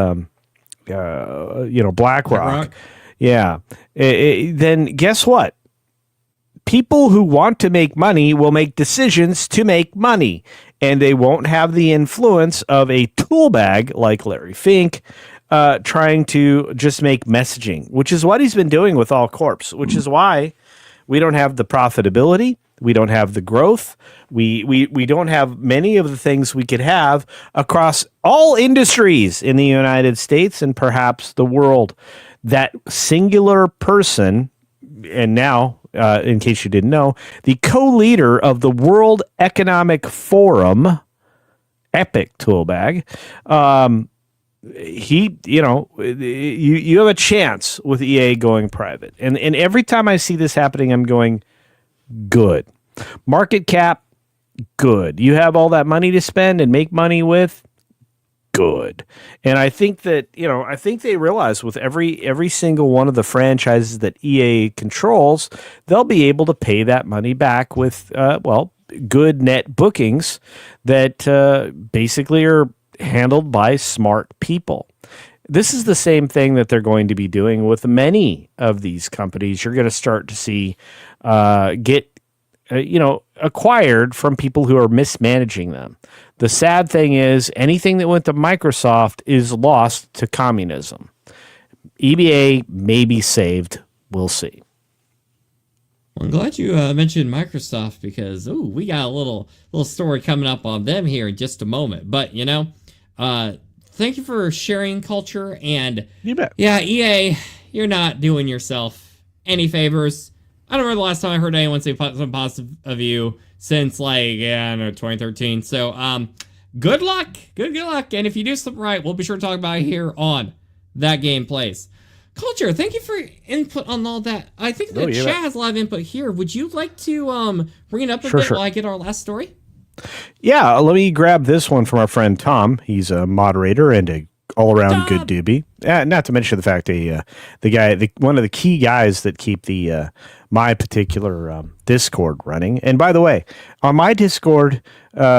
BlackRock. Yeah. Then guess what? People who want to make money will make decisions to make money, and they won't have the influence of a tool bag like Larry Fink trying to just make messaging, which is what he's been doing with All Corps, which is why we don't have the profitability. We don't have the growth. We don't have many of the things we could have across all industries in the United States and perhaps the world. That singular person, and now, in case you didn't know, the co-leader of the World Economic Forum, Epic Toolbag, you have a chance with EA going private. And every time I see this happening, I'm going, good. Market cap, good. You have all that money to spend and make money with, good. And I think that, I think they realize with every single one of the franchises that EA controls, they'll be able to pay that money back with, good net bookings that basically are handled by smart people. This is the same thing that they're going to be doing with many of these companies. You're going to start to see get acquired from people who are mismanaging them. The sad thing is anything that went to Microsoft is lost to communism. EBA may be saved. We'll see. Well, I'm glad you mentioned Microsoft because we got a little story coming up on them here in just a moment. But thank you for sharing, Culture, and you bet. Yeah, EA, you're not doing yourself any favors. I don't remember the last time I heard anyone say something positive of you since 2013. So good luck, good luck, and if you do something right, we'll be sure to talk about it here on That Game Plays. Culture, thank you for input on all that. I think the chat has a lot of input here. Would you like to bring it up a bit while I get our last story? Yeah, let me grab this one from our friend Tom. He's a moderator and a all-around good doobie. Not to mention the fact one of the key guys that keep the my particular Discord running. And by the way, on my Discord,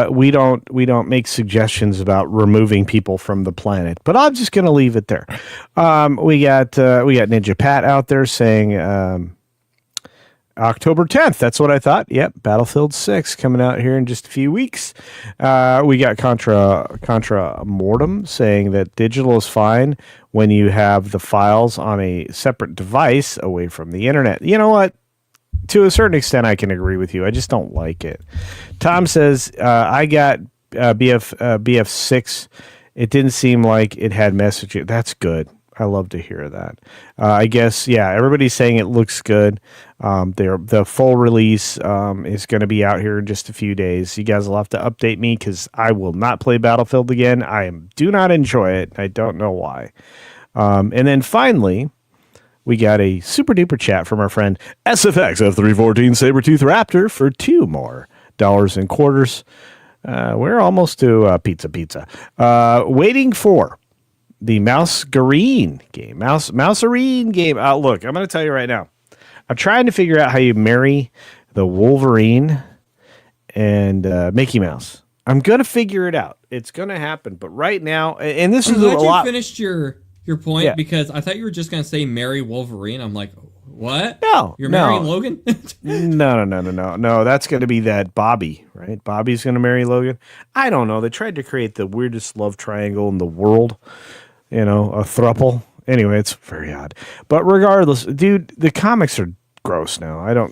we don't make suggestions about removing people from the planet. But I'm just going to leave it there. We got Ninja Pat out there saying October 10th. That's what I thought. Yep, Battlefield 6 coming out here in just a few weeks. We got Contra Mortem saying that digital is fine when you have the files on a separate device away from the internet. You know what? To a certain extent, I can agree with you. I just don't like it. Tom says, I got BF6. It didn't seem like it had messaging. That's good. I love to hear that. I guess, everybody's saying it looks good. The full release is going to be out here in just a few days. You guys will have to update me because I will not play Battlefield again. I do not enjoy it. I don't know why. And then finally, we got a super duper chat from our friend SFX F314 Sabretooth Raptor for $2 more in quarters. We're almost to pizza. Waiting for the Mousegarine game. Mousegarine game. Look, I'm going to tell you right now. I'm trying to figure out how you marry the Wolverine and Mickey Mouse. I'm going to figure it out. It's going to happen. But right now, and this is a lot. You finished your point because I thought you were just going to say marry Wolverine. I'm like, what? No. You're marrying Logan? No. That's going to be that Bobby, right? Bobby's going to marry Logan. I don't know. They tried to create the weirdest love triangle in the world. A throuple. Anyway, it's very odd. But regardless, dude, the comics are gross now. I don't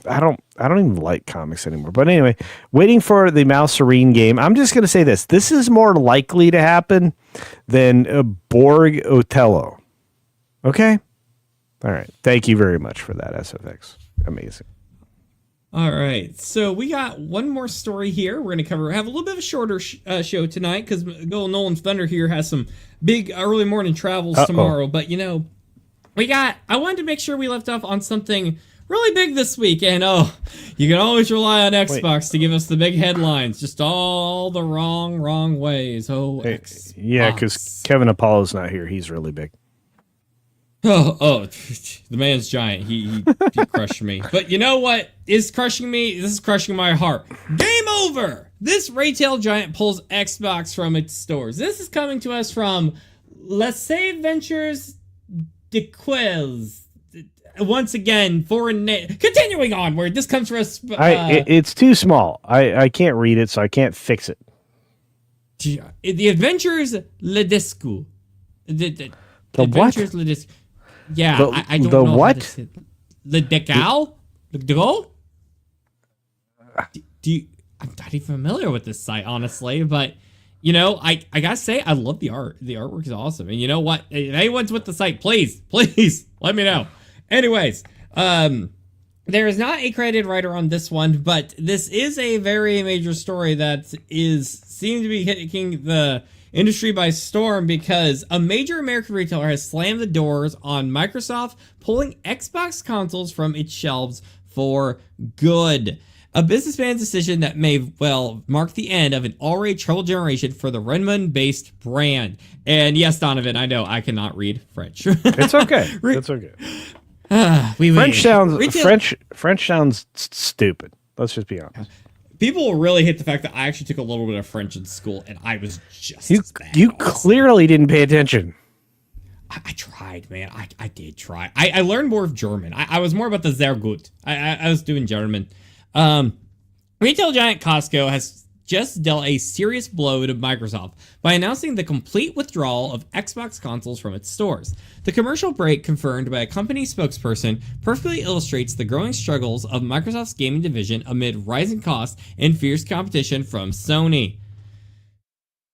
even like comics anymore. But anyway, waiting for the Mousegarine game. I'm just going to say this. This is more likely to happen than Borg Othello. Okay? All right. Thank you very much for that, SFX. Amazing. All right. So we got one more story here. We're going to have a little bit of a shorter show tonight because Nolan's Thunder here has some big early morning travels tomorrow. But, I wanted to make sure we left off on something really big this week. And, you can always rely on Xbox to give us the big headlines. Just all the wrong ways. Xbox. Yeah, because Kevin Apollo's not here. He's really big. Oh, the man's giant. He crushed me. But you know what is crushing me? This is crushing my heart. Game over! This retail giant pulls Xbox from its stores. This is coming to us from Laissez Ventures de Quiz. Once again, foreign name. Continuing onward, this comes from us. It's too small. I can't read it, so I can't fix it. The Adventures Ledescu. The Adventures Ledescu. Yeah, I don't know. The what? Le Decal? Le Decal? I'm not even familiar with this site, honestly, but I gotta say, I love the art. The artwork is awesome. And you know what? If anyone's with the site, please let me know. Anyways, there is not a credited writer on this one, but this is a very major story that seems to be hitting the industry by storm because a major American retailer has slammed the doors on Microsoft pulling Xbox consoles from its shelves for good. A businessman's decision that may well mark the end of an already troubled generation for the Redmond-based brand. And yes, Donovan, I know I cannot read French. It's okay. It's okay. French sounds stupid. Let's just be honest. People will really hit the fact that I actually took a little bit of French in school, and I was just as bad. You clearly didn't pay attention. I tried, man. I did try. I learned more of German. I was more about the sehr gut. I was doing German. Retail giant Costco has just dealt a serious blow to Microsoft by announcing the complete withdrawal of Xbox consoles from its stores. The commercial break confirmed by a company spokesperson perfectly illustrates the growing struggles of Microsoft's gaming division amid rising costs and fierce competition from Sony.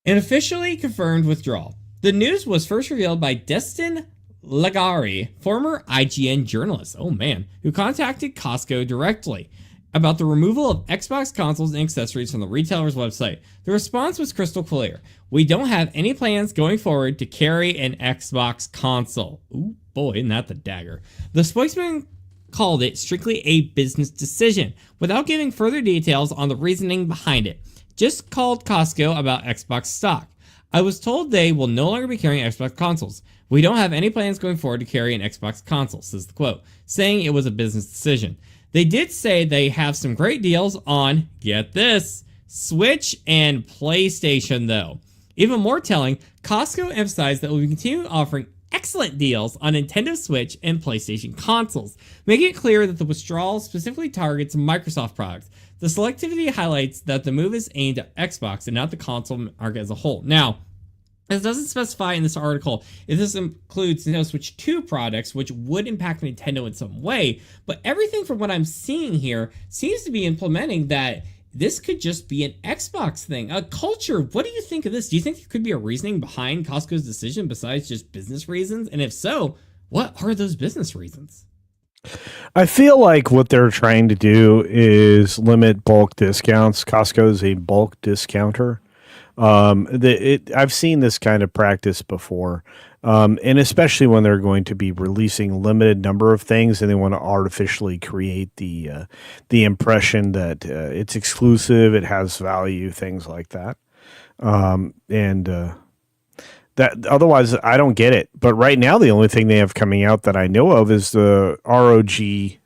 An officially confirmed withdrawal. The news was first revealed by Destin Lagari, former IGN journalist, who contacted Costco directly about the removal of Xbox consoles and accessories from the retailer's website. The response was crystal clear. We don't have any plans going forward to carry an Xbox console. Ooh, boy, isn't that the dagger. The spokesman called it strictly a business decision, without giving further details on the reasoning behind it. Just called Costco about Xbox stock. I was told they will no longer be carrying Xbox consoles. We don't have any plans going forward to carry an Xbox console, says the quote, saying it was a business decision. They did say they have some great deals on, get this, Switch and PlayStation, though. Even more telling, Costco emphasized that we'll be continuing offering excellent deals on Nintendo Switch and PlayStation consoles, making it clear that the withdrawal specifically targets Microsoft products. The selectivity highlights that the move is aimed at Xbox and not the console market as a whole. Now, it doesn't specify in this article if this includes Nintendo Switch 2 products, which would impact Nintendo in some way, but everything from what I'm seeing here seems to be implementing that this could just be an Xbox thing. Culture, what do you think of this? Do you think there could be a reasoning behind Costco's decision besides just business reasons? And if so, what are those business reasons? I feel like what they're trying to do is limit bulk discounts. Costco is a bulk discounter. I've seen this kind of practice before. And especially when they're going to be releasing limited number of things and they want to artificially create the impression that it's exclusive, it has value, things like that. That otherwise I don't get it. But right now the only thing they have coming out that I know of is the ROG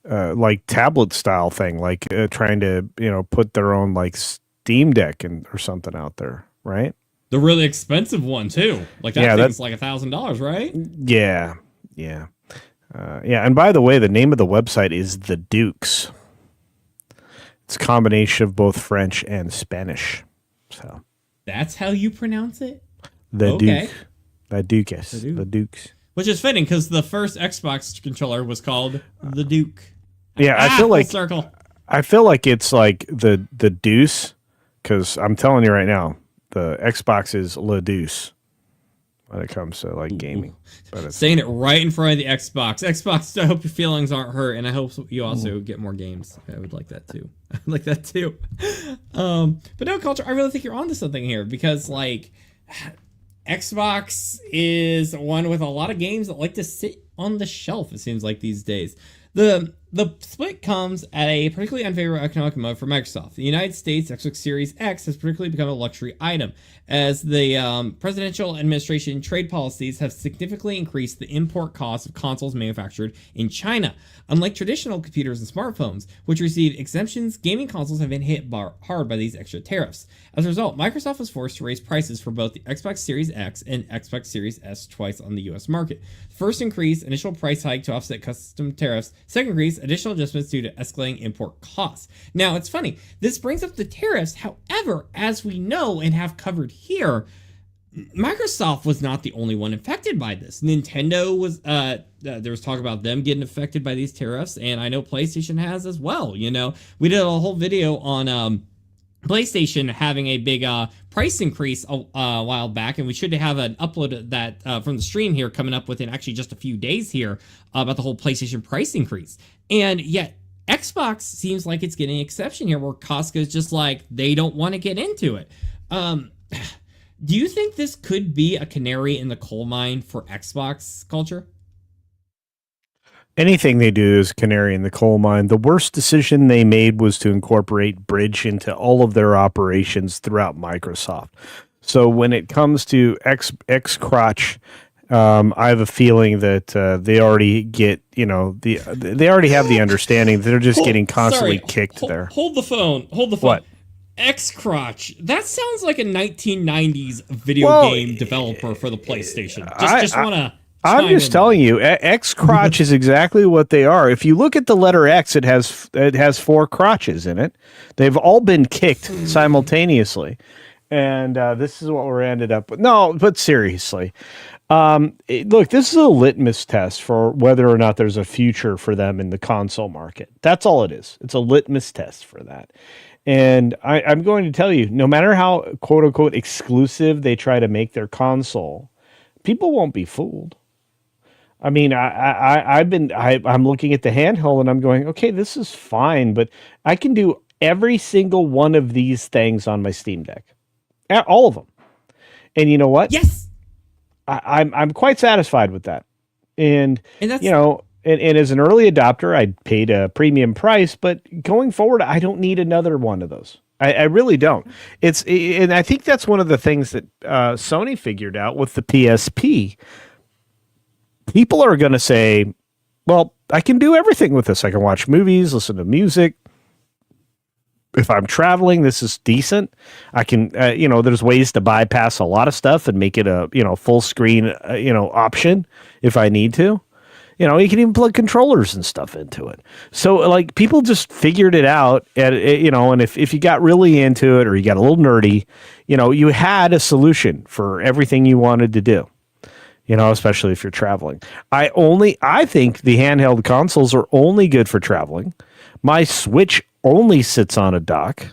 like tablet style thing, like trying to put their own like Steam Deck or something out there, right? The really expensive one too. Like that thing's like $1,000, right? Yeah. Yeah. And by the way, the name of the website is The Dukes. It's a combination of both French and Spanish. So that's how you pronounce it? The Duke. The Dukes. The Dukes. Which is fitting because the first Xbox controller was called the Duke. Yeah, I feel like circle. I feel like it's like the Deuce, because I'm telling you right now, the Xbox is Le Deuce when it comes to like gaming. But saying it right in front of the Xbox. Xbox, I hope your feelings aren't hurt, and I hope you also get more games. I would like that too. I would like that too. But no, Culture, I really think you're onto something here, because like Xbox is one with a lot of games that like to sit on the shelf, it seems like these days. The split comes at a particularly unfavorable economic moment for Microsoft. The United States Xbox Series X has particularly become a luxury item, as the presidential administration trade policies have significantly increased the import costs of consoles manufactured in China. Unlike traditional computers and smartphones, which receive exemptions, gaming consoles have been hit hard by these extra tariffs. As a result, Microsoft was forced to raise prices for both the Xbox Series X and Xbox Series S twice on the US market. First increase, initial price hike to offset custom tariffs. Second increase, additional adjustments due to escalating import costs. Now, it's funny, this brings up the tariffs. However, as we know and have covered here, Microsoft was not the only one affected by this. Nintendo was, there was talk about them getting affected by these tariffs, and I know PlayStation has as well. You know, we did a whole video on PlayStation having a big price increase a while back, and we should have an upload of that from the stream here coming up within actually just a few days here about the whole PlayStation price increase. And yet Xbox seems like it's getting an exception here, where Costco's just like, they don't want to get into it. Do you think this could be a canary in the coal mine for Xbox, Culture? Anything they do is canary in the coal mine. The worst decision they made was to incorporate Bridge into all of their operations throughout Microsoft. So when it comes to Xcrotch, I have a feeling that they already get, they already have the understanding that they're just getting constantly kicked there. Hold the phone. What? Xcrotch. That sounds like a 1990s video game developer for the PlayStation. I'm just telling you, Xcrotch is exactly what they are. If you look at the letter X, it has 4 crotches in it. They've all been kicked simultaneously, and this is what we're ended up with. No, but seriously, look, this is a litmus test for whether or not there's a future for them in the console market. That's all it is. It's a litmus test for that. And I'm going to tell you, no matter how quote unquote exclusive they try to make their console, people won't be fooled. I mean, I'm looking at the handheld and I'm going, okay, this is fine, but I can do every single one of these things on my Steam Deck, all of them. And you know what? Yes, I'm quite satisfied with that. And that's, and as an early adopter, I paid a premium price, but going forward, I don't need another one of those. I really don't. And I think that's one of the things that Sony figured out with the PSP. People are going to say, well, I can do everything with this. I can watch movies, listen to music. If I'm traveling, this is decent. I can, there's ways to bypass a lot of stuff and make it a, full screen, option if I need to. You can even plug controllers and stuff into it. So like people just figured it out and if you got really into it or you got a little nerdy, you had a solution for everything you wanted to do. Especially if you're traveling. I think the handheld consoles are only good for traveling. My Switch only sits on a dock.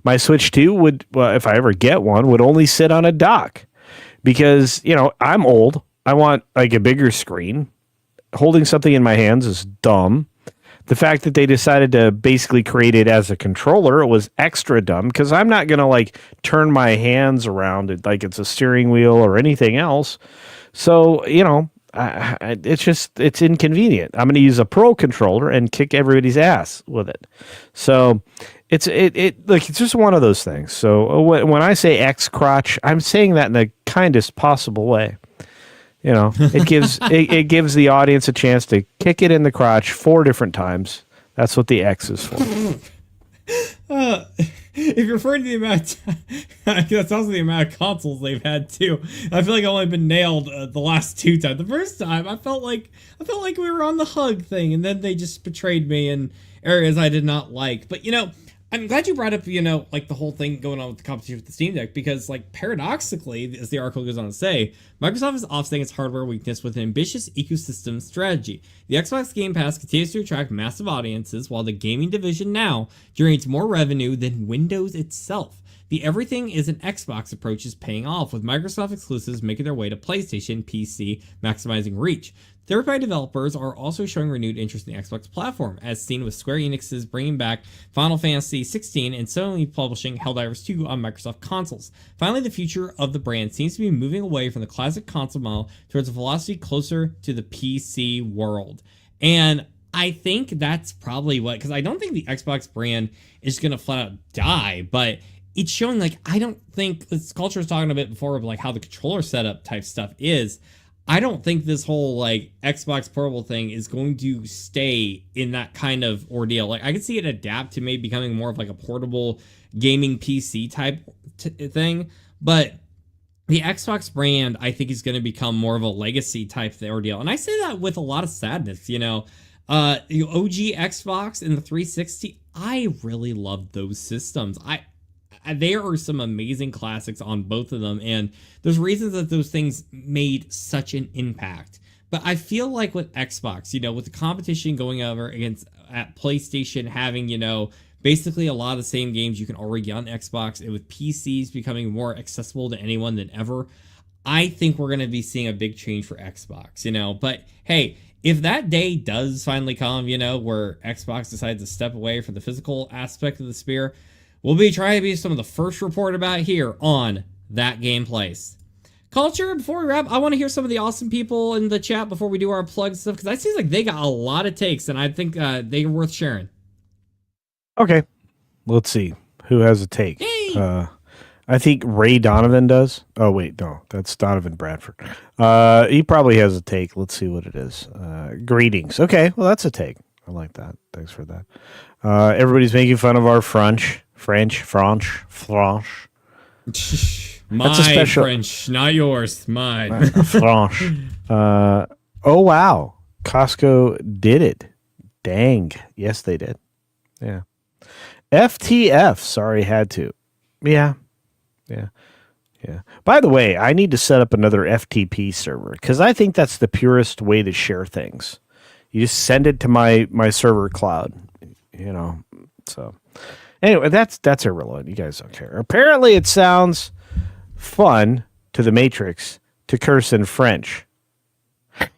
My Switch 2 would, if I ever get one, would only sit on a dock because, I'm old. I want like a bigger screen. Holding something in my hands is dumb. The fact that they decided to basically create it as a controller was extra dumb because I'm not going to like turn my hands around it like it's a steering wheel or anything else. So, it's inconvenient. I'm going to use a Pro controller and kick everybody's ass with it. So it's just one of those things. So when I say X crotch, I'm saying that in the kindest possible way. It gives it gives the audience a chance to kick it in the crotch 4 different times. That's what the X is for. If you're referring to the amount that's also the amount of consoles they've had too. I feel like I've only been nailed the last 2 times. The first time I felt like we were on the hug thing, and then they just betrayed me in areas I did not like. But I'm glad you brought up, like the whole thing going on with the competition with the Steam Deck, because, like, paradoxically, as the article goes on to say, Microsoft is offsetting its hardware weakness with an ambitious ecosystem strategy. The Xbox Game Pass continues to attract massive audiences, while the gaming division now generates more revenue than Windows itself. The everything is an Xbox approach is paying off, with Microsoft exclusives making their way to PlayStation, PC, maximizing reach. Third-party developers are also showing renewed interest in the Xbox platform, as seen with Square Enix's bringing back Final Fantasy XVI and suddenly publishing Helldivers 2 on Microsoft consoles. Finally, the future of the brand seems to be moving away from the classic console model towards a velocity closer to the PC world. And I think that's probably because I don't think the Xbox brand is going to flat out die, but it's showing, like, I don't think, this Culture was talking a bit before of, like, how the controller setup type stuff is. I don't think this whole, like, Xbox portable thing is going to stay in that kind of ordeal. Like, I could see it adapt to maybe becoming more of, like, a portable gaming PC type thing, but the Xbox brand, I think, is going to become more of a legacy type ordeal. And I say that with a lot of sadness, the OG Xbox and the 360, I really loved those systems. There are some amazing classics on both of them, and there's reasons that those things made such an impact. But I feel like with Xbox, with the competition going over against at PlayStation having, basically a lot of the same games you can already get on Xbox, and with PCs becoming more accessible to anyone than ever, I think we're going to be seeing a big change for Xbox, But hey, if that day does finally come, where Xbox decides to step away from the physical aspect of the spear, we'll be trying to be some of the first report about here on That Game Place. Culture, before we wrap, I want to hear some of the awesome people in the chat before we do our plug stuff, because it seems like they got a lot of takes, and I think they are worth sharing. Okay, let's see. Who has a take? Hey! I think Ray Donovan does. Oh, wait, no, that's Donovan Bradford. He probably has a take. Let's see what it is. Greetings. Okay, well, that's a take. I like that. Thanks for that. Everybody's making fun of our French. My That's a special French, not yours. Mine. French. Oh wow, Costco did it. Dang, yes they did. Yeah. FTF. Sorry, had to. Yeah. By the way, I need to set up another FTP server because I think that's the purest way to share things. You just send it to my server cloud. So anyway, that's irrelevant. You guys don't care. Apparently, it sounds fun to the Matrix to curse in French.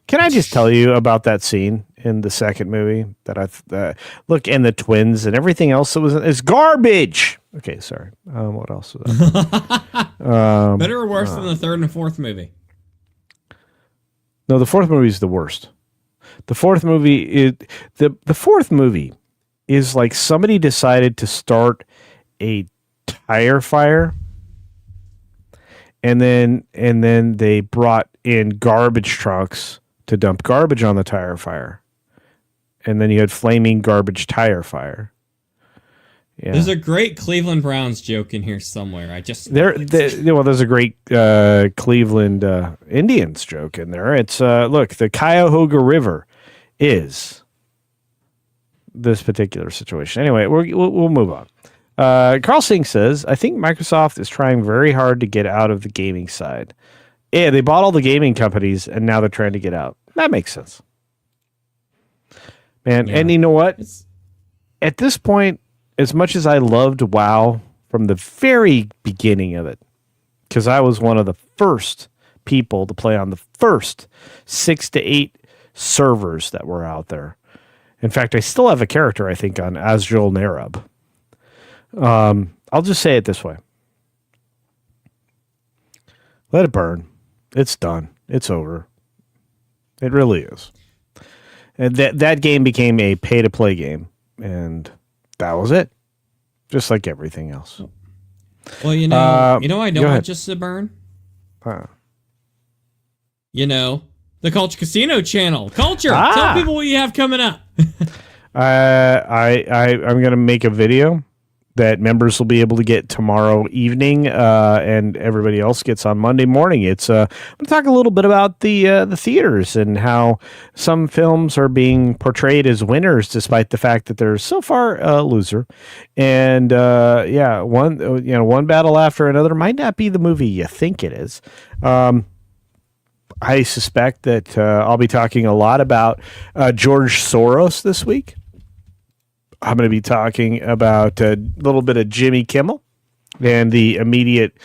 Can I just tell you about that scene in the second movie that look, and the twins and everything else that is garbage. Okay, sorry. What else was that? Better or worse than the third and fourth movie? No, the fourth movie is the worst. The fourth movie is the fourth movie is like somebody decided to start a tire fire, and then they brought in garbage trucks to dump garbage on the tire fire, and then you had flaming garbage tire fire. Yeah. There's a great Cleveland Browns joke in here somewhere. There's a great Cleveland Indians joke in there. It's look, the Cuyahoga River is this particular situation. Anyway, we'll move on. Carl Singh says, I think Microsoft is trying very hard to get out of the gaming side. Yeah, they bought all the gaming companies, and now they're trying to get out. That makes sense. Man, yeah. And you know what? At this point, as much as I loved WoW from the very beginning of it, because I was one of the first people to play on the first 6 to 8 servers that were out there. In fact, I still have a character, I think, on Azrael Narab. I'll just say it this way. Let it burn. It's done. It's over. It really is. And that game became a pay-to-play game, and that was it. Just like everything else. Well, I don't want just to burn. The Culture Casino channel. Culture. Tell people what you have coming up. I'm going to make a video that members will be able to get tomorrow evening, and everybody else gets on Monday morning. I'm going to talk a little bit about the theaters and how some films are being portrayed as winners, despite the fact that they're so far a loser. And one battle after another might not be the movie you think it is. I suspect that I'll be talking a lot about George Soros this week. I'm going to be talking about a little bit of Jimmy Kimmel and the immediate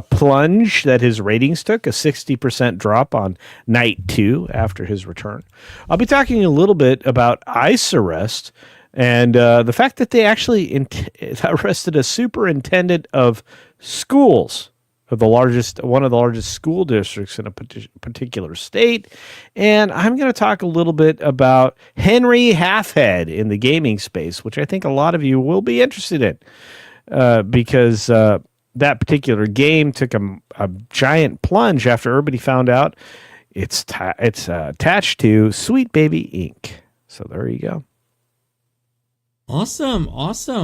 plunge that his ratings took, a 60% drop on night 2 after his return. I'll be talking a little bit about ICE arrest and the fact that they actually arrested a superintendent of schools of one of the largest school districts in a particular state. And I'm going to talk a little bit about Henry Halfhead in the gaming space, which I think a lot of you will be interested in, because that particular game took a giant plunge after everybody found out it's attached to Sweet Baby Inc. So there you go. Awesome.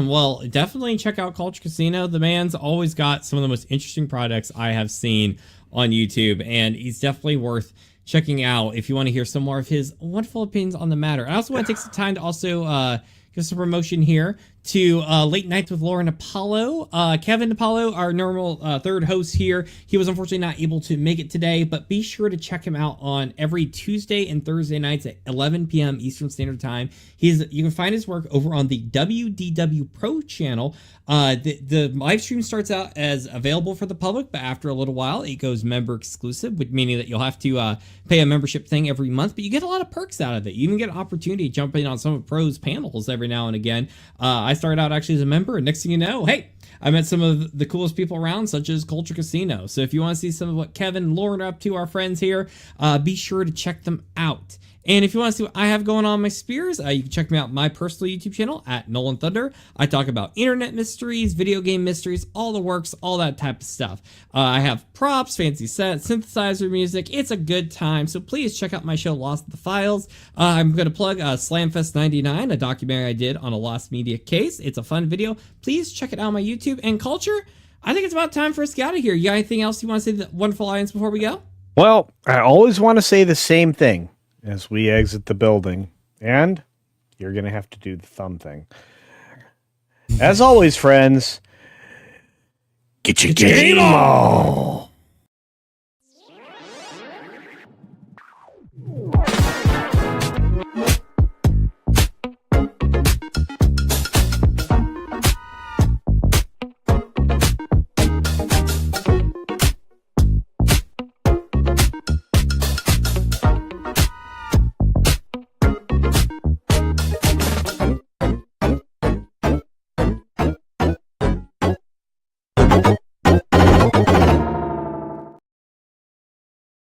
Well, definitely check out Culture Casino. The man's always got some of the most interesting products I have seen on YouTube, and he's definitely worth checking out if you want to hear some more of his wonderful opinions on the matter. I also want to take some time to also give some promotion here to Late Nights with Lauren Apollo. Kevin Apollo, our normal third host here, he was unfortunately not able to make it today, but be sure to check him out on every Tuesday and Thursday nights at 11 p.m. Eastern Standard Time. You can find his work over on the WDW Pro channel. The live stream starts out as available for the public, but after a little while, it goes member exclusive, meaning that you'll have to pay a membership thing every month, but you get a lot of perks out of it. You even get an opportunity to jump in on some of Pro's panels every now and again. I started out actually as a member, and next thing you know, hey, I met some of the coolest people around, such as Culture Casino. So if you want to see some of what Kevin and Lauren are up to, our friends here, be sure to check them out. And if you want to see what I have going on in my spheres, you can check me out on my personal YouTube channel at Nolan Thunder. I talk about internet mysteries, video game mysteries, all the works, all that type of stuff. I have props, fancy sets, synthesizer music. It's a good time. So please check out my show, Lost in the Files. I'm going to plug Slamfest 99, a documentary I did on a lost media case. It's a fun video. Please check it out on my YouTube. And Culture, I think it's about time for us to get out of here. You got anything else you want to say to the wonderful audience before we go? Well, I always want to say the same thing as we exit the building, and you're going to have to do the thumb thing. As always, friends, get your game on!